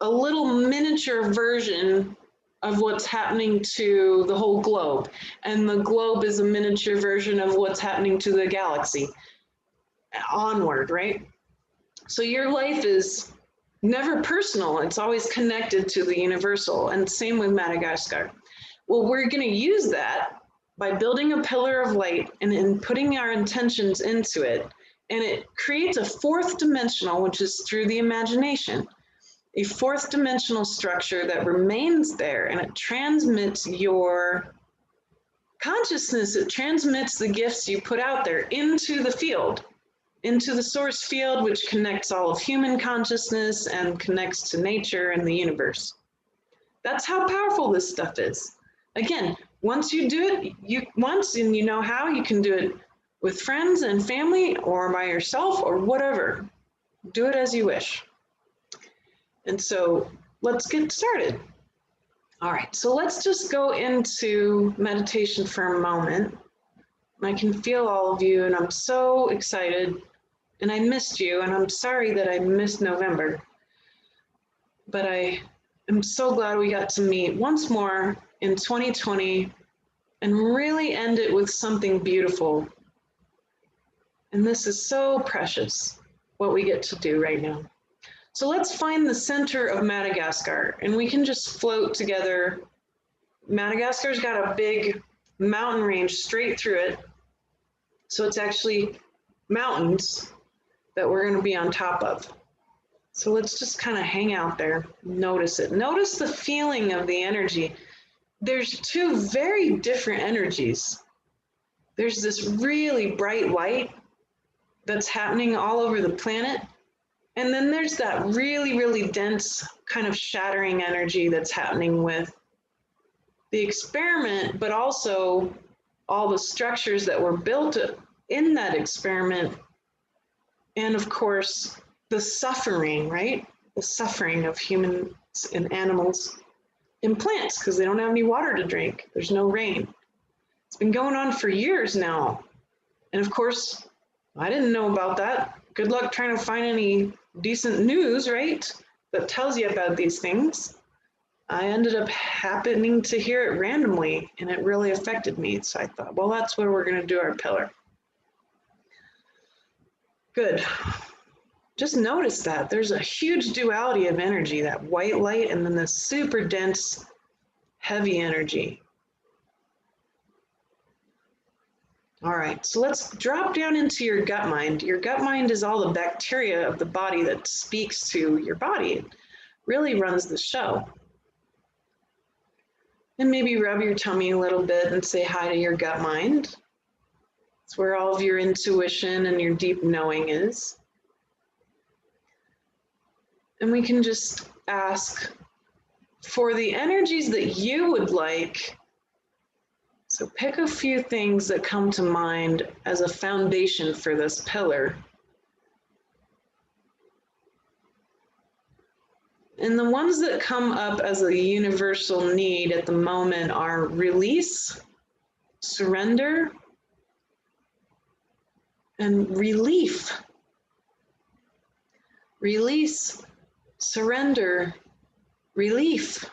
little miniature version of what's happening to the whole globe. And the globe is a miniature version of what's happening to the galaxy onward, right? So your life is never personal. It's always connected to the universal, and same with Madagascar. Well, we're going to use that by building a pillar of light and in putting our intentions into it. And it creates a fourth dimensional, which is through the imagination, a fourth dimensional structure that remains there, and it transmits your consciousness. It transmits the gifts you put out there into the field, into the source field, which connects all of human consciousness and connects to nature and the universe. That's how powerful this stuff is. Again, once you do it once and you know how, you can do it with friends and family or by yourself or whatever. Do it as you wish. And so let's get started. All right, so let's just go into meditation for a moment. I can feel all of you, and I'm so excited, and I missed you, and I'm sorry that I missed November, but I am so glad we got to meet once more in 2020 and really end it with something beautiful. And this is so precious, what we get to do right now. So let's find the center of Madagascar, and we can just float together. Madagascar's got a big mountain range straight through it. So it's actually mountains that we're going to be on top of. So let's just kind of hang out there, notice it. Notice the feeling of the energy. There's two very different energies. There's this really bright light that's happening all over the planet. And then there's that really, really dense kind of shattering energy that's happening with the experiment, but also all the structures that were built in that experiment. And of course, the suffering, right? The suffering of humans and animals and plants, because they don't have any water to drink. There's no rain. It's been going on for years now. And of course, I didn't know about that. Good luck trying to find any decent news, right? That tells you about these things. I ended up happening to hear it randomly, and it really affected me. So I thought, well, that's where we're going to do our pillar. Good. Just notice that there's a huge duality of energy, that white light and then the super dense, heavy energy. All right, so let's drop down into your gut mind. Your gut mind is all the bacteria of the body that speaks to your body. It really runs the show. And maybe rub your tummy a little bit and say hi to your gut mind. It's where all of your intuition and your deep knowing is. And we can just ask for the energies that you would like. So pick a few things that come to mind as a foundation for this pillar. And the ones that come up as a universal need at the moment are release, surrender, and relief. Release, surrender, relief.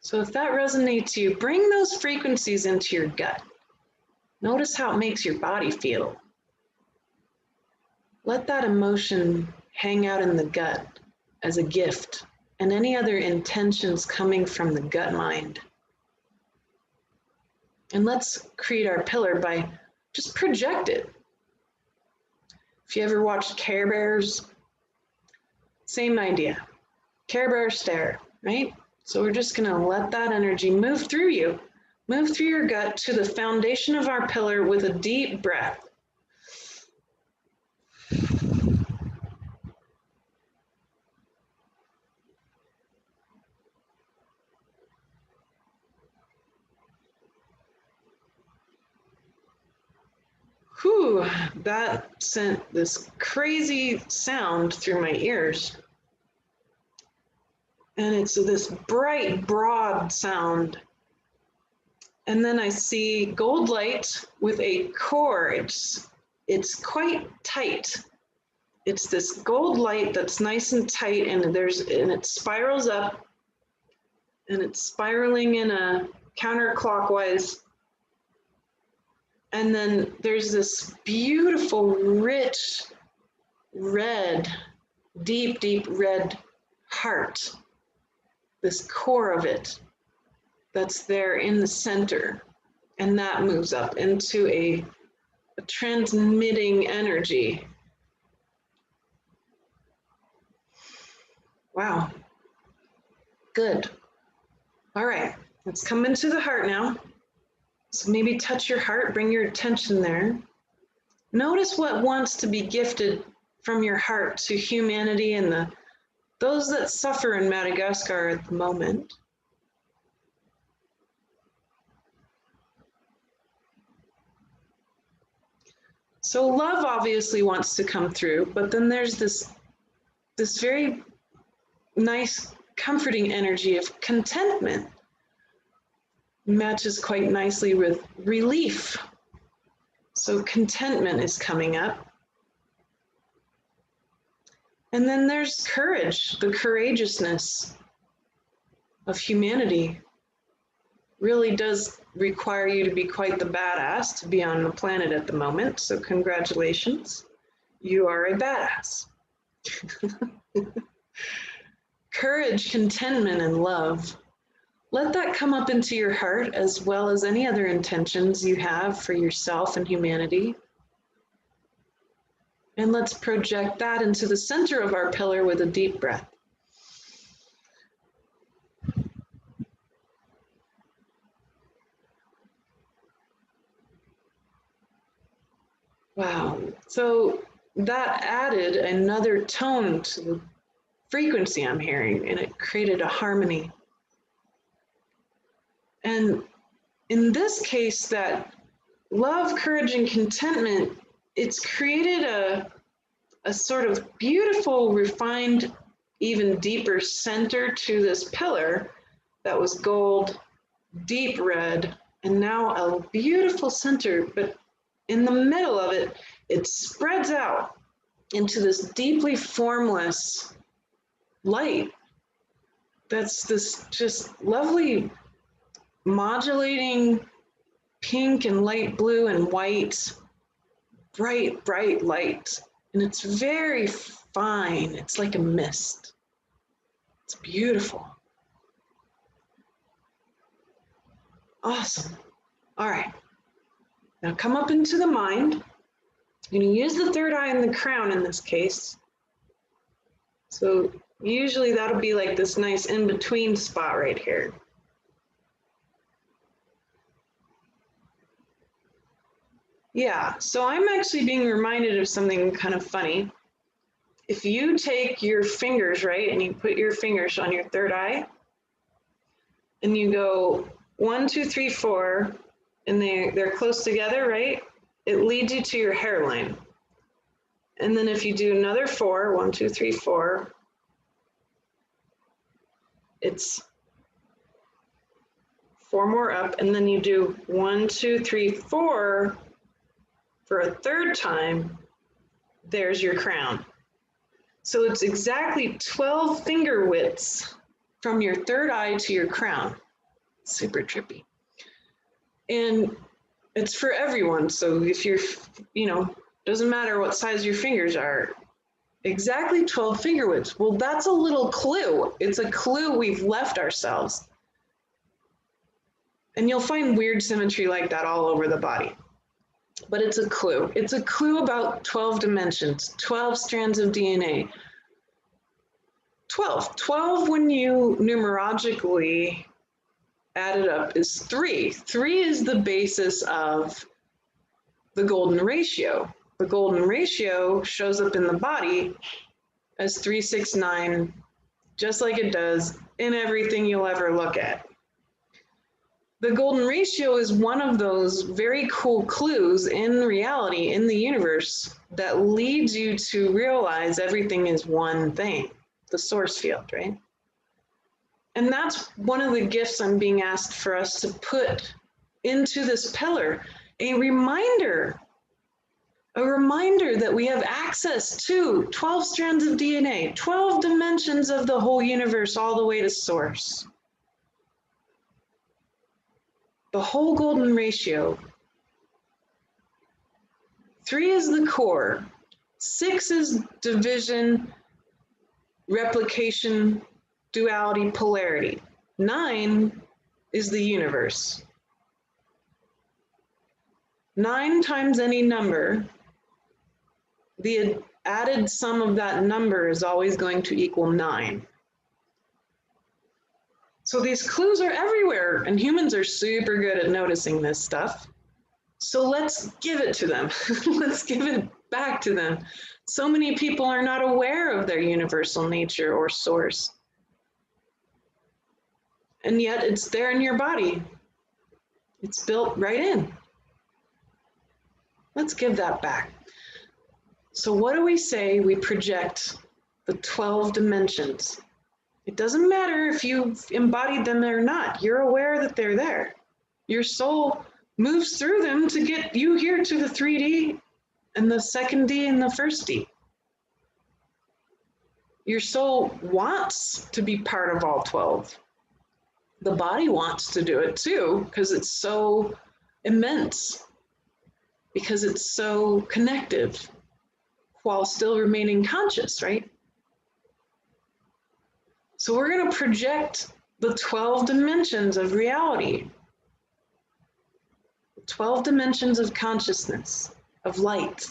So if that resonates to you, bring those frequencies into your gut. Notice how it makes your body feel. Let that emotion hang out in the gut as a gift, and any other intentions coming from the gut mind. And let's create our pillar by just project it. If you ever watched Care Bears, same idea. Care Bear stare, right? So we're just going to let that energy move through you, move through your gut to the foundation of our pillar with a deep breath. Whew, that sent this crazy sound through my ears. And it's this bright, broad sound. And then I see gold light with a core. It's quite tight. It's this gold light that's nice and tight, and it spirals up, and it's spiraling in a counterclockwise. And then there's this beautiful, rich, red, deep, deep red heart, this core of it that's there in the center. And that moves up into a transmitting energy. Wow. Good. All right, let's come into the heart now. So maybe touch your heart, bring your attention there. Notice what wants to be gifted from your heart to humanity and those that suffer in Madagascar at the moment. So love obviously wants to come through, but then there's this very nice, comforting energy of contentment. Matches quite nicely with relief. So contentment is coming up. And then there's courage, the courageousness of humanity. Really does require you to be quite the badass to be on the planet at the moment. So congratulations, you are a badass. Courage, contentment, and love. Let that come up into your heart as well as any other intentions you have for yourself and humanity. And let's project that into the center of our pillar with a deep breath. Wow. So that added another tone to the frequency I'm hearing, and it created a harmony. And in this case, that love, courage, and contentment, it's created a sort of beautiful, refined, even deeper center to this pillar that was gold, deep red, and now a beautiful center, but in the middle of it, it spreads out into this deeply formless light that's this just lovely modulating pink and light blue and white, bright, bright light. And it's very fine. It's like a mist. It's beautiful. Awesome. All right. Now come up into the mind. You're going to use the third eye and the crown in this case. So usually that'll be like this nice in-between spot right here. Yeah, so I'm actually being reminded of something kind of funny. If you take your fingers, right, and you put your fingers on your third eye, and you go 1, 2, 3, 4, and they're close together, right? It leads you to your hairline. And then if you do another 4, 1, 2, 3, 4, it's 4 more up, and then you do 1, 2, 3, 4 for a third time, there's your crown. So it's exactly 12 finger widths from your third eye to your crown. Super trippy. And it's for everyone. So if you're, doesn't matter what size your fingers are, exactly 12 finger widths. Well, that's a little clue. It's a clue we've left ourselves. And you'll find weird symmetry like that all over the body. But it's a clue. It's a clue about 12 dimensions, 12 strands of DNA. 12. 12 when you numerologically add it up is 3. 3 is the basis of the golden ratio. The golden ratio shows up in the body as 3, 6, 9, just like it does in everything you'll ever look at. The golden ratio is one of those very cool clues in reality, in the universe, that leads you to realize everything is one thing, the source field, right? And that's one of the gifts I'm being asked for us to put into this pillar, a reminder that we have access to 12 strands of DNA, 12 dimensions of the whole universe, all the way to source. The whole golden ratio. 3 is the core. 6 is division, replication, duality, polarity. 9 is the universe. 9 times any number, the added sum of that number is always going to equal 9. So these clues are everywhere, and humans are super good at noticing this stuff. So let's give it to them. Let's give it back to them. So many people are not aware of their universal nature or source. And yet it's there in your body. It's built right in. Let's give that back. So what do we say we project the 12 dimensions? It doesn't matter if you've embodied them or not. You're aware that they're there. Your soul moves through them to get you here to the 3D and the second D and the first D. Your soul wants to be part of all 12. The body wants to do it too, because it's so immense, because it's so connective, while still remaining conscious, right? So we're going to project the 12 dimensions of reality, 12 dimensions of consciousness, of light.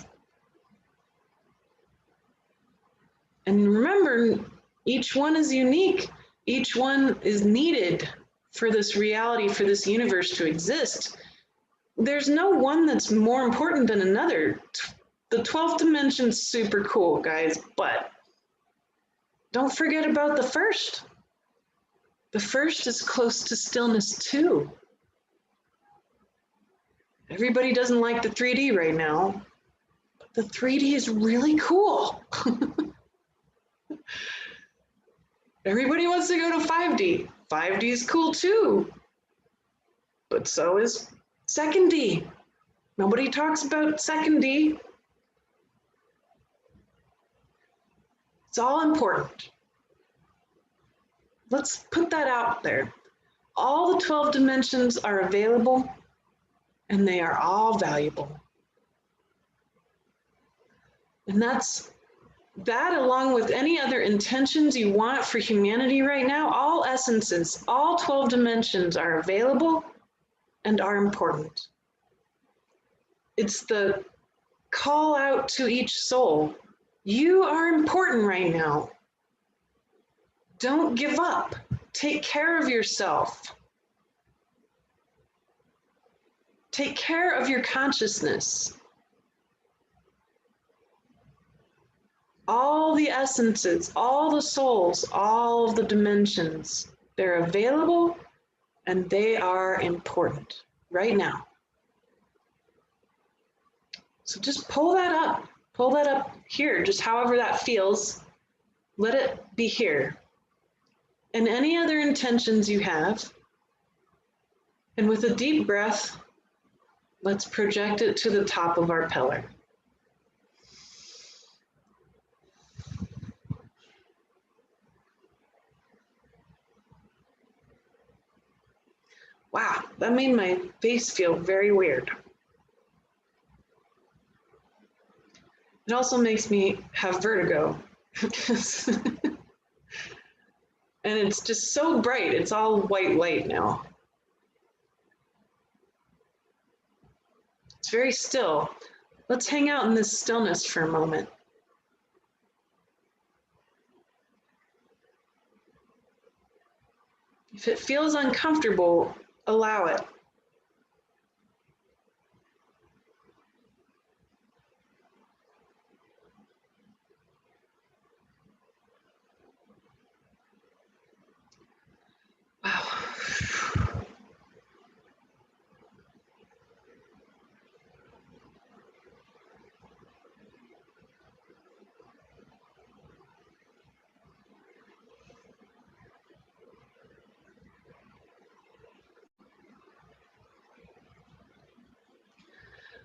And remember, each one is unique. Each one is needed for this reality, for this universe to exist. There's no one that's more important than another. The 12th dimension's super cool, guys, but don't forget about the first. The first is close to stillness too. Everybody doesn't like the 3D right now, but the 3D is really cool. Everybody wants to go to 5D. 5D is cool too, but so is second D. Nobody talks about second D. It's all important. Let's put that out there. All the 12 dimensions are available, and they are all valuable. And that, along with any other intentions you want for humanity right now, all essences, all 12 dimensions are available and are important. It's the call out to each soul. You are important right now. Don't give up. Take care of yourself. Take care of your consciousness. All the essences, all the souls, all of the dimensions, they're available and they are important right now. So just pull that up here, just however that feels. Let it be here. And any other intentions you have. And with a deep breath, let's project it to the top of our pillar. Wow, that made my face feel very weird. It also makes me have vertigo. And it's just so bright. It's all white light now. It's very still. Let's hang out in this stillness for a moment. If it feels uncomfortable, allow it. Wow.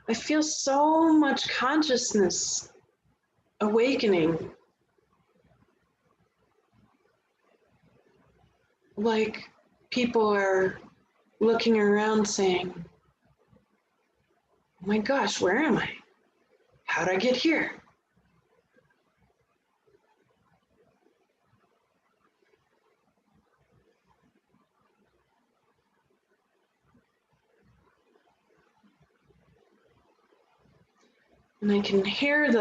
I feel so much consciousness awakening. Like people are looking around saying, oh my gosh, where am I? How'd I get here? And I can hear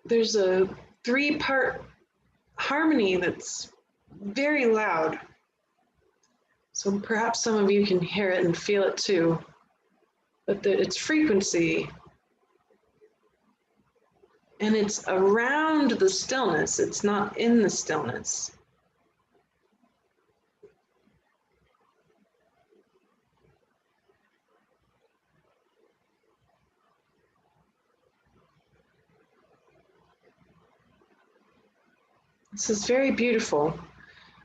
there's a 3-part harmony that's very loud. So perhaps some of you can hear it and feel it too, but its frequency, and it's around the stillness, it's not in the stillness. This is very beautiful.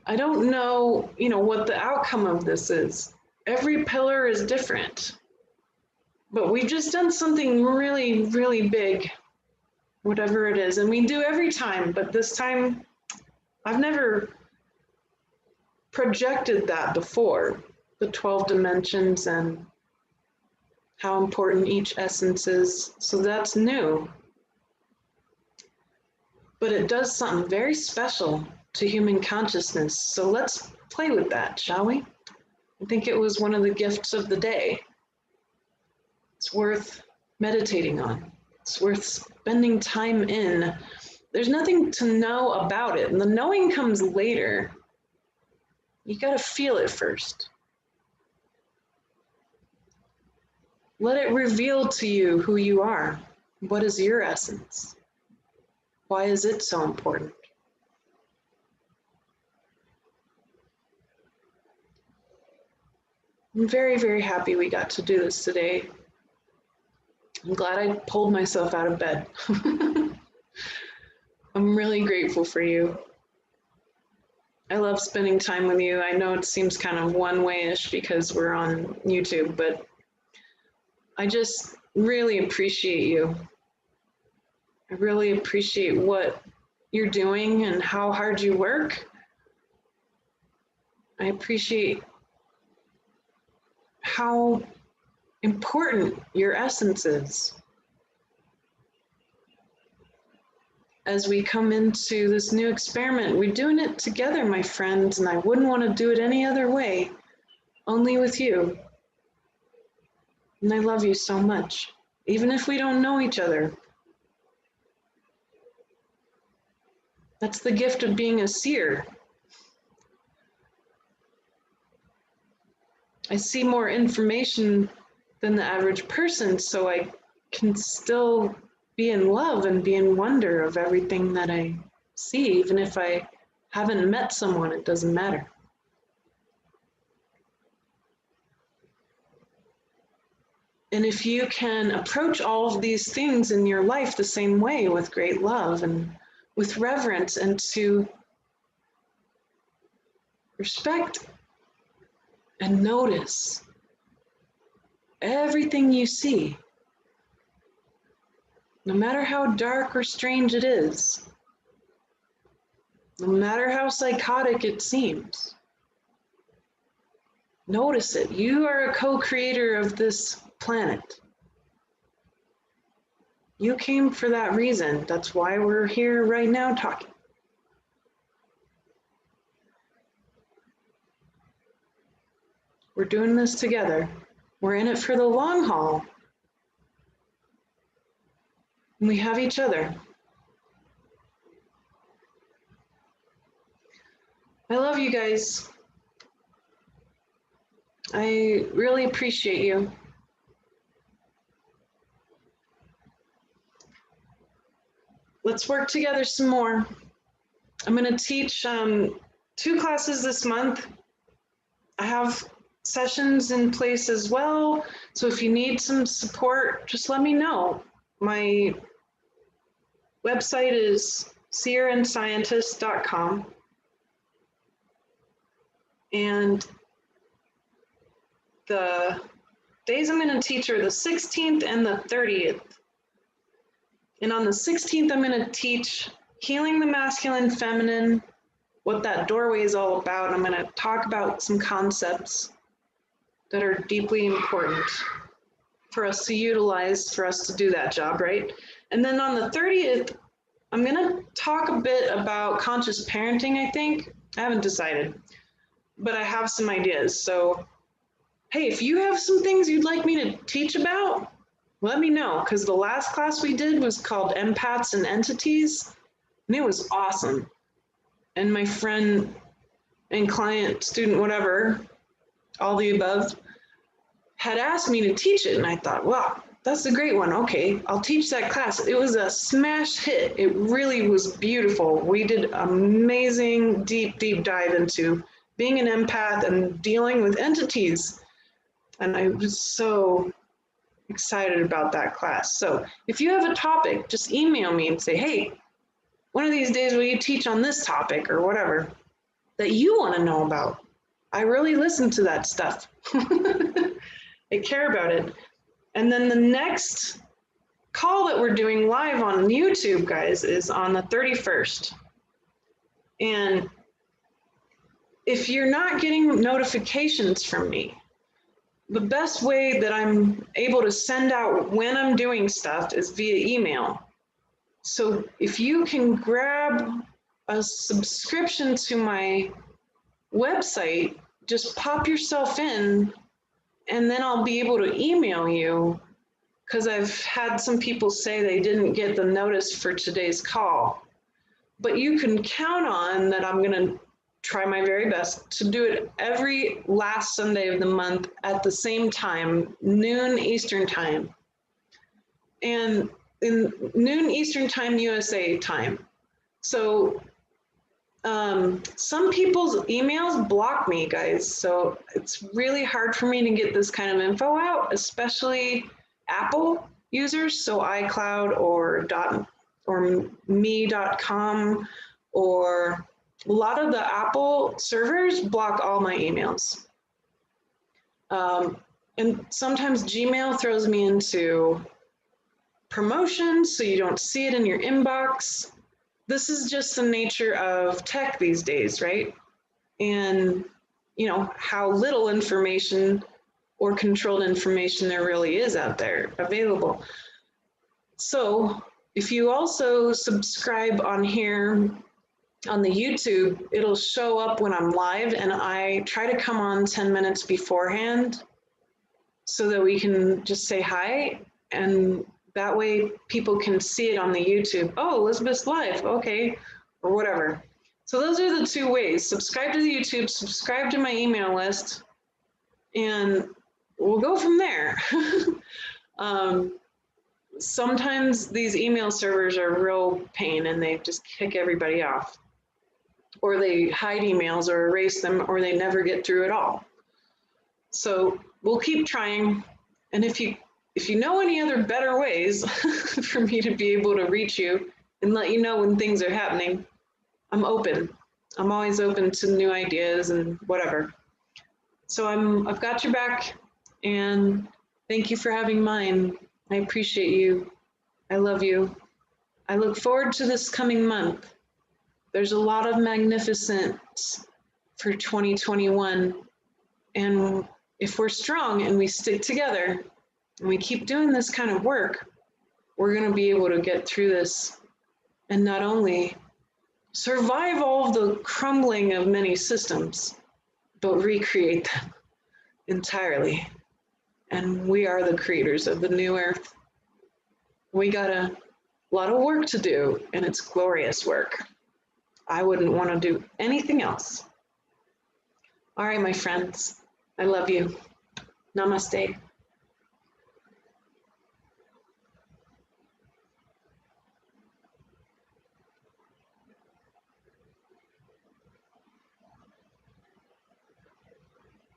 I don't know, what the outcome of this is. Every pillar is different, but we've just done something really, really big, whatever it is. And we do every time, but this time I've never projected that before, the 12 dimensions and how important each essence is. So that's new. But it does something very special to human consciousness. So let's play with that, shall we? I think it was one of the gifts of the day. It's worth meditating on. It's worth spending time in. There's nothing to know about it, and the knowing comes later. You got to feel it first. Let it reveal to you who you are. What is your essence? Why is it so important? I'm very, very happy we got to do this today. I'm glad I pulled myself out of bed. I'm really grateful for you. I love spending time with you. I know it seems kind of one-way-ish because we're on YouTube, but I just really appreciate you. I really appreciate what you're doing and how hard you work. I appreciate how important your essence is. As we come into this new experiment, we're doing it together, my friends, and I wouldn't want to do it any other way, only with you. And I love you so much, even if we don't know each other. That's the gift of being a seer. I see more information than the average person, so I can still be in love and be in wonder of everything that I see. Even if I haven't met someone, it doesn't matter. And if you can approach all of these things in your life the same way, with great love and with reverence, and to respect and notice everything you see, no matter how dark or strange it is, no matter how psychotic it seems, notice it. You are a co-creator of this planet. You came for that reason. That's why we're here right now talking. We're doing this together. We're in it for the long haul. And we have each other. I love you guys. I really appreciate you. Let's work together some more. I'm going to teach 2 classes this month. I have sessions in place as well. So if you need some support, just let me know. My website is seerandscientist.com. And the days I'm going to teach are the 16th and the 30th. And on the 16th, I'm going to teach healing the masculine feminine, what that doorway is all about. I'm going to talk about some concepts that are deeply important for us to utilize, for us to do that job, right? And then on the 30th, I'm going to talk a bit about conscious parenting, I think. I haven't decided, but I have some ideas. So, hey, if you have some things you'd like me to teach about, let me know, because the last class we did was called Empaths and Entities, and it was awesome. And my friend and client, student, whatever, all the above, had asked me to teach it. And I thought, wow, that's a great one. Okay, I'll teach that class. It was a smash hit. It really was beautiful. We did amazing, deep dive into being an empath and dealing with entities. And I was so excited about that class. So if you have a topic, just email me and say, hey, one of these days will you teach on this topic or whatever that you want to know about. I really listen to that stuff. I care about it. And then the next call that we're doing live on YouTube, guys, is on the 31st. And if you're not getting notifications from me, the best way that I'm able to send out when I'm doing stuff is via email. So if you can grab a subscription to my website, just pop yourself in, and then I'll be able to email you, because I've had some people say they didn't get the notice for today's call. But you can count on that I'm going to try my very best to do it every last Sunday of the month at the same time, noon Eastern time. And in noon Eastern time, USA time. So some people's emails block me, guys. So it's really hard for me to get this kind of info out, especially Apple users. So iCloud or me.com, or a lot of the Apple servers block all my emails. And sometimes Gmail throws me into promotions, so you don't see it in your inbox. This is just the nature of tech these days, right? And you know how little information or controlled information there really is out there available. So if you also subscribe on here on the YouTube, it'll show up when I'm live, and I try to come on 10 minutes beforehand so that we can just say hi, and that way people can see it on the YouTube. Oh, Elizabeth's live, okay, or whatever. So those are the two ways. Subscribe to the YouTube, subscribe to my email list, and we'll go from there. Sometimes these email servers are a real pain, and they just kick everybody off. Or they hide emails or erase them, or they never get through at all. So we'll keep trying. And if you know any other better ways for me to be able to reach you and let you know when things are happening, I'm open. I'm always open to new ideas and whatever. So I've got your back, and thank you for having mine. I appreciate you. I love you. I look forward to this coming month. There's a lot of magnificence for 2021. And if we're strong and we stick together and we keep doing this kind of work, we're going to be able to get through this and not only survive all of the crumbling of many systems, but recreate them entirely. And we are the creators of the new earth. We got a lot of work to do, and it's glorious work. I wouldn't want to do anything else. All right, my friends, I love you. Namaste.